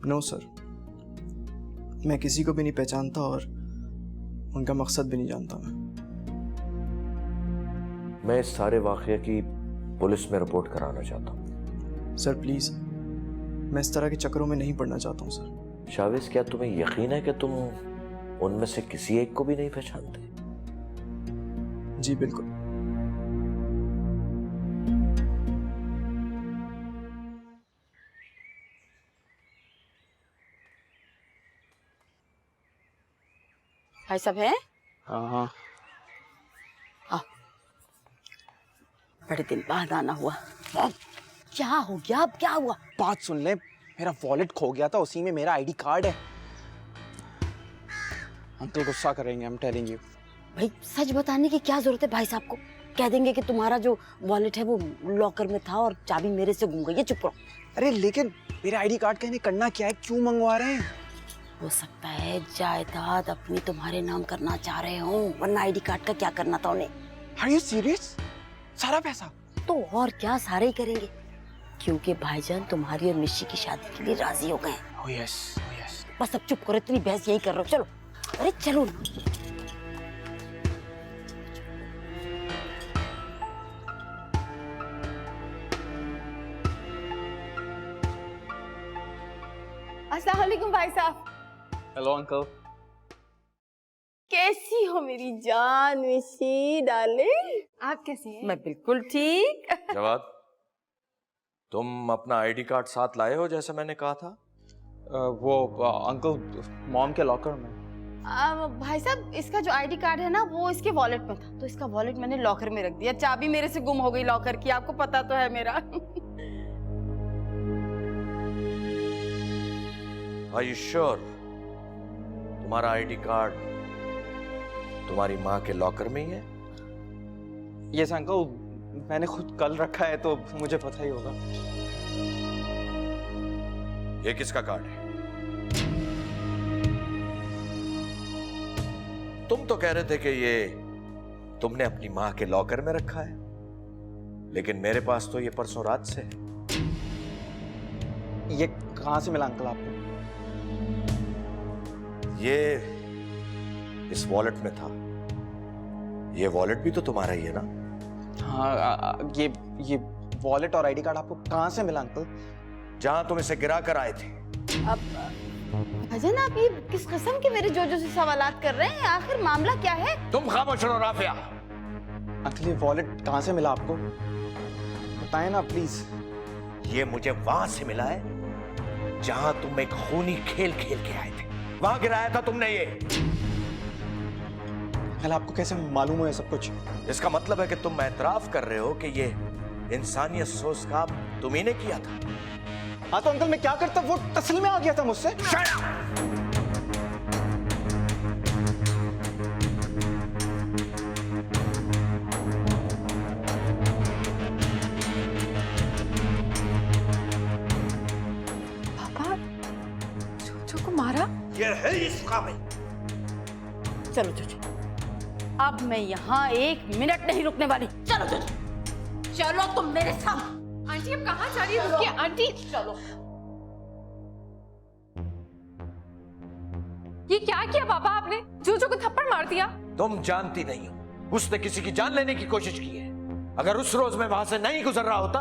नो सर, मैं किसी को भी नहीं पहचानता और उनका मकसद भी नहीं जानता। मैं इस सारे वाक़ये की पुलिस में रिपोर्ट कराना चाहता हूँ। सर प्लीज़, मैं इस तरह के चक्करों में नहीं पड़ना चाहता हूँ सर। शावेज, क्या तुम्हें यकीन है कि तुम उनमें से किसी एक को भी नहीं पहचानते? जी बिल्कुल। भाई साहब हैं? हाँ हाँ। बड़े दिन बाद आना हुआ। क्या हो गया? अब क्या हुआ? बात सुन ले, मेरा वॉलेट खो गया था, उसी में मेरा आईडी कार्ड है। अंकल गुस्सा करेंगे, I'm telling you। भाई सच बताने की क्या जरूरत है भाई साहब को? कह देंगे कि तुम्हारा जो वॉलेट है वो लॉकर में था और चाबी मेरे से गुम गई है। चुप रहो। अरे लेकिन मेरा आईडी कार्ड कहने करना क्या है, क्यों मंगवा रहे हैं? हो सकता है जायदाद अपनी तुम्हारे नाम करना चाह रहे हो, वरना आईडी कार्ड का क्या करना था उन्हें? Are you serious? सारा पैसा? तो और क्या, सारे ही करेंगे, क्योंकि भाईजान तुम्हारी और मिशी की शादी के लिए राजी हो गए हैं। Oh yes, oh yes। बस अब चुप करो, इतनी बहस यही कर रहे हो। चलो, अरे चलो। अस्सलाम वालेकुम भाई साहब। Hello uncle. कैसी हो मेरी जान मिशी डार्लिंग? आप कैसी हैं? मैं बिल्कुल ठीक। जवाद, तुम अपना आईडी कार्ड साथ लाए हो जैसे मैंने कहा था? वो अंकल मॉम के लॉकर में। भाई साहब, इसका जो आईडी कार्ड है ना वो इसके वॉलेट में था, तो इसका वॉलेट मैंने लॉकर में रख दिया। चाबी मेरे से गुम हो गई लॉकर की, आपको पता तो है मेरा। Are you sure? तुम्हारा आईडी कार्ड तुम्हारी माँ के लॉकर में ही है? यस अंकल, मैंने खुद कल रखा है तो मुझे पता ही होगा। ये किसका कार्ड है? तुम तो कह रहे थे कि ये तुमने अपनी माँ के लॉकर में रखा है, लेकिन मेरे पास तो ये परसों रात से है। ये कहाँ से मिला अंकल आपको? ये इस वॉलेट में था। ये वॉलेट भी तो तुम्हारा ही है ना? हाँ, ये वॉलेट और आईडी कार्ड आपको कहाँ से मिला अंकल? जहां तुम इसे गिरा कर आए थे। अब भाईजान, आप ये किस किस्म के मेरे जोजो से सवालात कर रहे हैं? आखिर मामला क्या है? तुम खामोश रहो राफिया। अंकल ये वॉलेट कहाँ से मिला आपको? बताएं ना प्लीज। ये मुझे वहां से मिला है जहां तुम एक खूनी खेल खेल के आए थे, वहां गिराया था तुमने ये। अंकल आपको कैसे मालूम है सब कुछ? इसका मतलब है कि तुम एतराफ कर रहे हो कि ये इंसानियत सोच का तुम ही ने किया था। हाँ तो अंकल मैं क्या करता, वो तस्ल में आ गया था मुझसे। पापा, जोजो को मारा? ये है इसका भाई। चलो जोजो, अब मैं यहाँ 1 मिनट नहीं रुकने वाली। चलो जोजो, चलो तुम मेरे साथ। आंटी अब कहाँ जा रही है? रुकिए आंटी। चलो। ये क्या किया पापा आपने? जोजो को थप्पड़ मार दिया? तुम जानती नहीं हो, उसने किसी की जान लेने की कोशिश की है। अगर उस रोज मैं वहां से नहीं गुजर रहा होता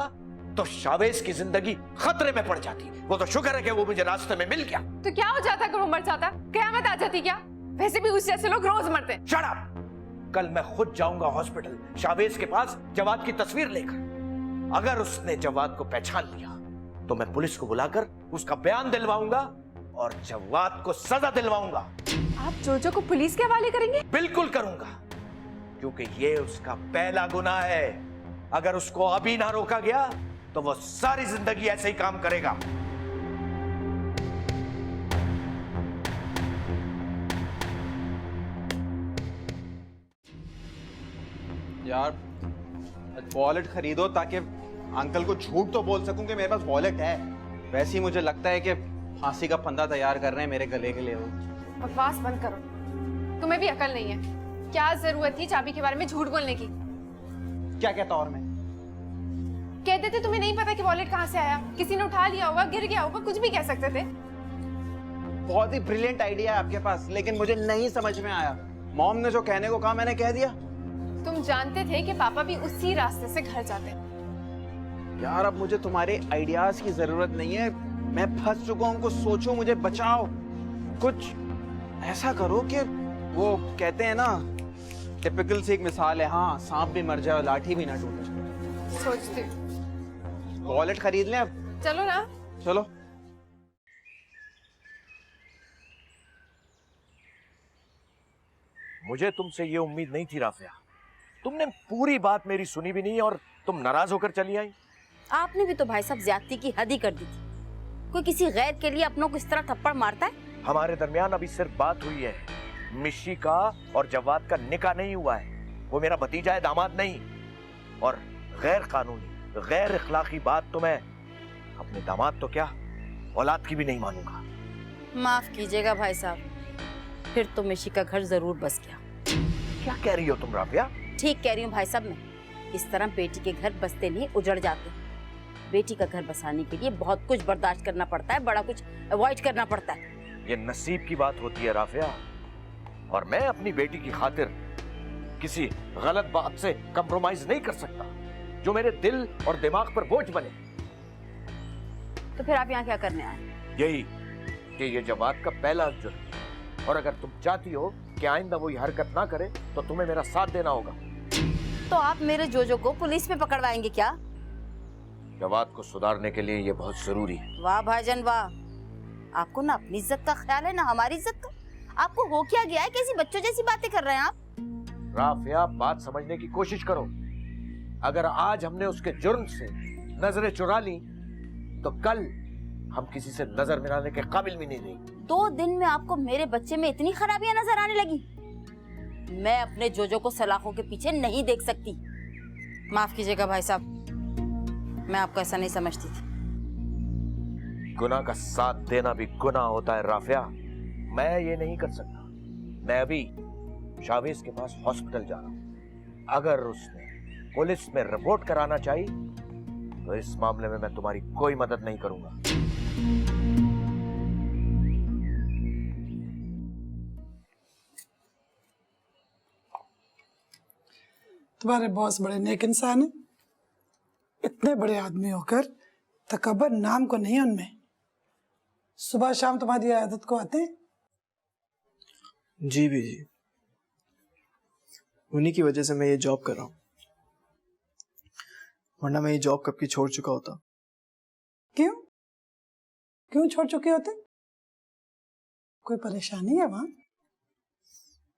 तो शावेज की जिंदगी खतरे में पड़ जाती। वो तो शुक्र है कि वो मुझे रास्ते में मिल गया। तो क्या हो जाता अगर वो मर जाता? कयामत आ जाती क्या? वैसे भी उस जैसे लोग रोज मरते। Shut up! कल मैं खुद जाऊंगा हॉस्पिटल शावेज के पास जवाद की तस्वीर लेकर। अगर उसने जवाद को पहचान लिया तो मैं पुलिस को बुलाकर उसका बयान दिलवाऊंगा और जवाद को सजा दिलवाऊंगा। आप जोजो को पुलिस के हवाले करेंगे? बिल्कुल करूंगा, क्योंकि ये उसका पहला गुनाह है। अगर उसको अभी ना रोका गया तो वो सारी जिंदगी ऐसे ही काम करेगा। यार वॉलेट खरीदो ताकि अंकल को झूठ तो बोल सकूं कि मेरे पास वॉलेट है। वैसे ही मुझे लगता है कि फांसी का फंदा तैयार कर रहे हैं मेरे गले के लिए वो। बकवास बंद करो, तुम्हें भी अकल नहीं है। क्या जरूरत थी चाबी के बारे में झूठ बोलने की? क्या कहता और मैं? कह देते तुम्हें नहीं पता कि वॉलेट कहाँ से आया, किसी ने उठा लिया होगा, गिर गया होगा, कुछ भी कह सकते थे। बहुत ही ब्रिलियंट आइडिया है आपके पास, लेकिन मुझे नहीं समझ में आया। मॉम ने जो कहने को कहा मैंने कह दिया। तुम जानते थे कि पापा भी उसी रास्ते से घर जाते हैं। यार अब मुझे तुम्हारे आइडियाज की जरूरत नहीं है, मैं फंस चुका हूँ। कुछ सोचो, मुझे बचाओ। कुछ ऐसा करो कि वो कहते हैं ना, टिपिकल सी एक मिसाल है, हाँ सांप भी मर जाए और लाठी भी ना टूटे। सोचती वॉलेट खरीद लें अब। चलो ना। चलो। मुझे तुमसे ये उम्मीद नहीं थी राफिया। तुमने पूरी बात मेरी सुनी भी नहीं और तुम नाराज होकर चली आई। आपने भी तो भाई साहब ज्यादती की हद ही कर दी थी। कोई किसी गैर के लिए अपनों को इस तरह थप्पड़ मारता है? हमारे दरमियान अभी सिर्फ बात हुई है। मिशी का और जवाद का निकाह नहीं हुआ है। वो मेरा भतीजा है, दामाद नहीं। और गैर कानूनी, गैर इखलाकी बात तो मैं अपने दामाद तो क्या औलाद की भी नहीं मानूंगा। माफ कीजिएगा भाई साहब, फिर तो मिशी का घर जरूर बस गया। क्या कह रही हो तुम राफिया? ठीक कह रही हूँ भाई साहब मैं। इस तरह बेटी के घर बसते नहीं, उजड़ जाते। बेटी का घर बसाने के लिए बहुत कुछ बर्दाश्त करना पड़ता है, बड़ा कुछ अवॉइड करना पड़ता है। ये नसीब की बात होती है राफिया, और मैं अपनी बेटी की खातिर किसी गलत बात से कंप्रोमाइज नहीं कर सकता जो मेरे दिल और दिमाग पर बोझ बने। तो फिर आप यहाँ क्या करने आए? यही कि ये जवाद का पहला जुर्म है, और अगर तुम चाहती हो कि आइंदा वो ये हरकत ना करे तो तुम्हें मेरा साथ देना होगा। तो आप मेरे जोजो को पुलिस में पकड़वाएंगे क्या? जवाद को सुधारने के लिए ये बहुत जरूरी है। वाह भाईजान वाह, आपको ना अपनी इज्जत का ख्याल है ना हमारी इज्जत का। आपको हो क्या गया है? कैसी बच्चों जैसी बातें कर रहे हैं आप? राफिया बात समझने की कोशिश करो। अगर आज हमने उसके जुर्म से नजरें चुरा ली तो कल हम किसी से नजर मिलाने के काबिल भी नहीं रही। 2 दिन में आपको मेरे बच्चे में इतनी खराबियां नजर आने लगी? मैं अपने जोजो को सलाखों के पीछे नहीं देख सकती। माफ कीजिएगा भाई साहब, मैं आपको ऐसा नहीं समझती थी। गुनाह का साथ देना भी गुनाह होता है राफिया। मैं ये नहीं कर सकता। मैं अभी शावेज के पास हॉस्पिटल जा रहा हूँ। अगर उसने पुलिस में रिपोर्ट कराना चाहिए तो इस मामले में मैं तुम्हारी कोई मदद नहीं करूंगा। तुम्हारे बॉस बड़े नेक इंसान हैं। इतने बड़े आदमी होकर तकब्बर नाम को नहीं उनमें। सुबह शाम तुम्हारी आदत को आते हैं। जी भी जी, उन्हीं की वजह से मैं ये जॉब कर रहा हूँ, वरना मैं ये जॉब कब की छोड़ चुका होता। क्यों क्यों छोड़ चुके होते? कोई परेशानी है वहां?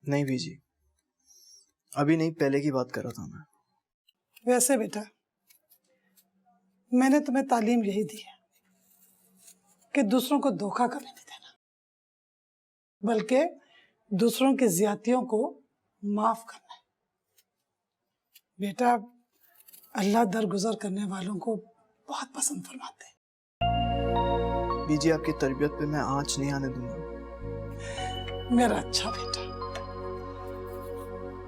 नहीं भी जी, अभी नहीं, पहले की बात कर रहा था मैं। वैसे बेटा, मैंने तुम्हें तालीम यही दी है कि दूसरों को धोखा कभी नहीं देना, बल्कि दूसरों की ज्यादतियों को माफ करना है। बेटा, अल्लाह दरगुजर करने वालों को बहुत पसंद फरमाते हैं। बीजी, आपकी तरबियत पे मैं आंच नहीं आने दूंगा। मेरा अच्छा बेटा,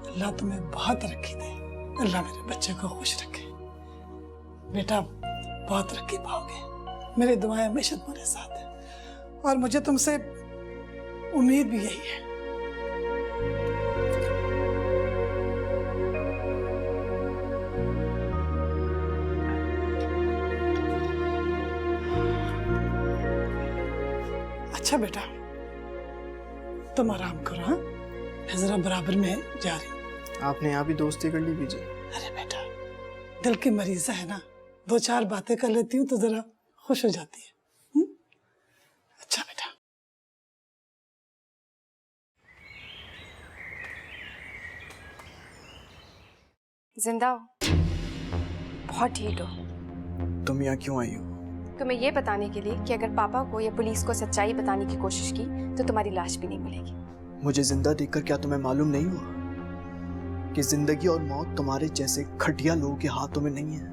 अल्लाह तुम्हें बहुत तरक्की दे। अल्लाह मेरे बच्चे को खुश रखे। बेटा, बहुत तरक्की पाओगे। मेरी दुआएं हमेशा तुम्हारे साथ हैं और मुझे तुमसे उम्मीद भी यही है। अच्छा बेटा, तुम आराम करो। हाँ, मैं जरा बराबर में जा रही हूँ। आपने यहाँ भी दोस्ती कर ली बीजी? अरे बेटा, दिल की मरीजा है ना, 2-4 बातें कर लेती हूँ तो जरा खुश हो जाती है। अच्छा बेटा। जिंदा हो, बहुत ढीठ हो। तुम यहाँ क्यों आई हो? तुम्हें ये बताने के लिए कि अगर पापा को या पुलिस को सच्चाई बताने की कोशिश की तो तुम्हारी लाश भी नहीं मिलेगी। मुझे जिंदा देखकर क्या तुम्हें मालूम नहीं हुआ कि जिंदगी और मौत तुम्हारे जैसे घटिया लोगों के हाथों में नहीं है?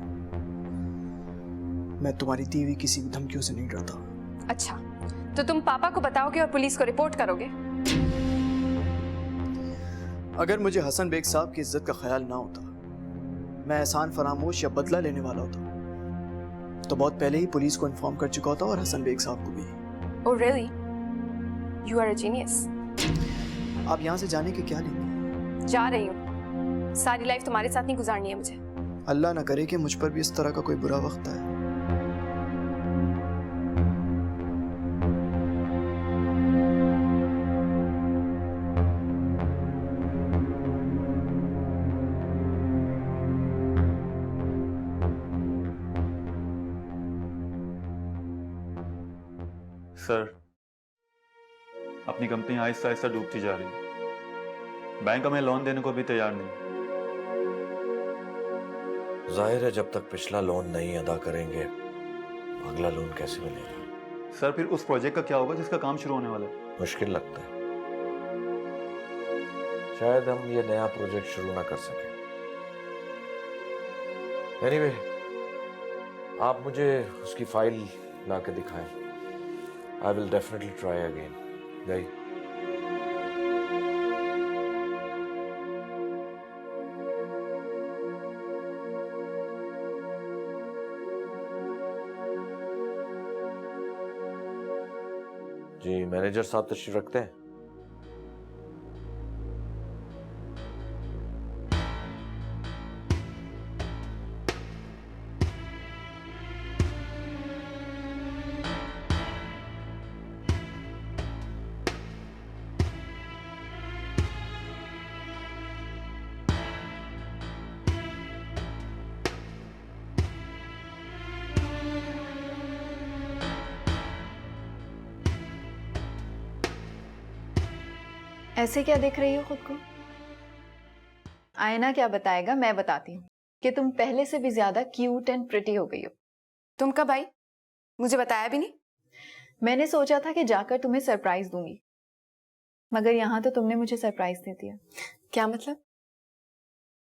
मैं तुम्हारी दी हुई किसी भी धमकियों से नहीं डरता। अच्छा, तो तुम पापा को बताओगे और पुलिस को रिपोर्ट करोगे? अगर मुझे हसन बेग साहब की इज्जत का ख्याल ना होता, मैं एहसान फरामोश या बदला लेने वाला होता, तो बहुत पहले ही पुलिस को इन्फॉर्म कर चुका होता और हसन बेग साहब को भी। Oh really? You are a genius. आप यहाँ से जाने के क्या लेंगे? जा रही हूँ। सारी लाइफ तुम्हारे साथ नहीं गुजारनी है मुझे। अल्लाह ना करे कि मुझ पर भी इस तरह का कोई बुरा वक्त आए। सर, अपनी कंपनी आहिस्ता आहिस्ता डूबती जा रही है। बैंक हमें लोन देने को भी तैयार नहीं। जाहिर है जब तक पिछला लोन नहीं अदा करेंगे, अगला लोन कैसे मिलेगा? सर, फिर उस प्रोजेक्ट का क्या होगा जिसका काम शुरू होने वाला है? मुश्किल लगता है, शायद हम ये नया प्रोजेक्ट शुरू ना कर सके। एनीवे, आप मुझे उसकी फाइल ला के दिखाएं। I will definitely try again. Bye. Ji, manager साहब तशरीफ रखते हैं? ऐसे क्या देख रही हो खुद को? आईना क्या बताएगा, मैं बताती हूँ कि तुम पहले से भी ज्यादा क्यूट एंड प्रिटी हो गई हो। तुम कब आई? मुझे बताया भी नहीं। मैंने सोचा था कि जाकर तुम्हें सरप्राइज दूंगी, मगर यहाँ तो तुमने मुझे सरप्राइज दे दिया। क्या मतलब?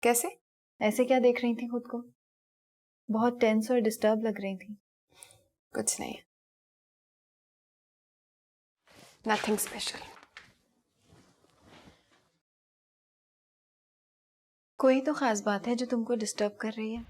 कैसे? ऐसे क्या देख रही थी खुद को? बहुत टेंस और डिस्टर्ब लग रही थी। कुछ नहीं, नथिंग स्पेशल। कोई तो खास बात है जो तुमको डिस्टर्ब कर रही है?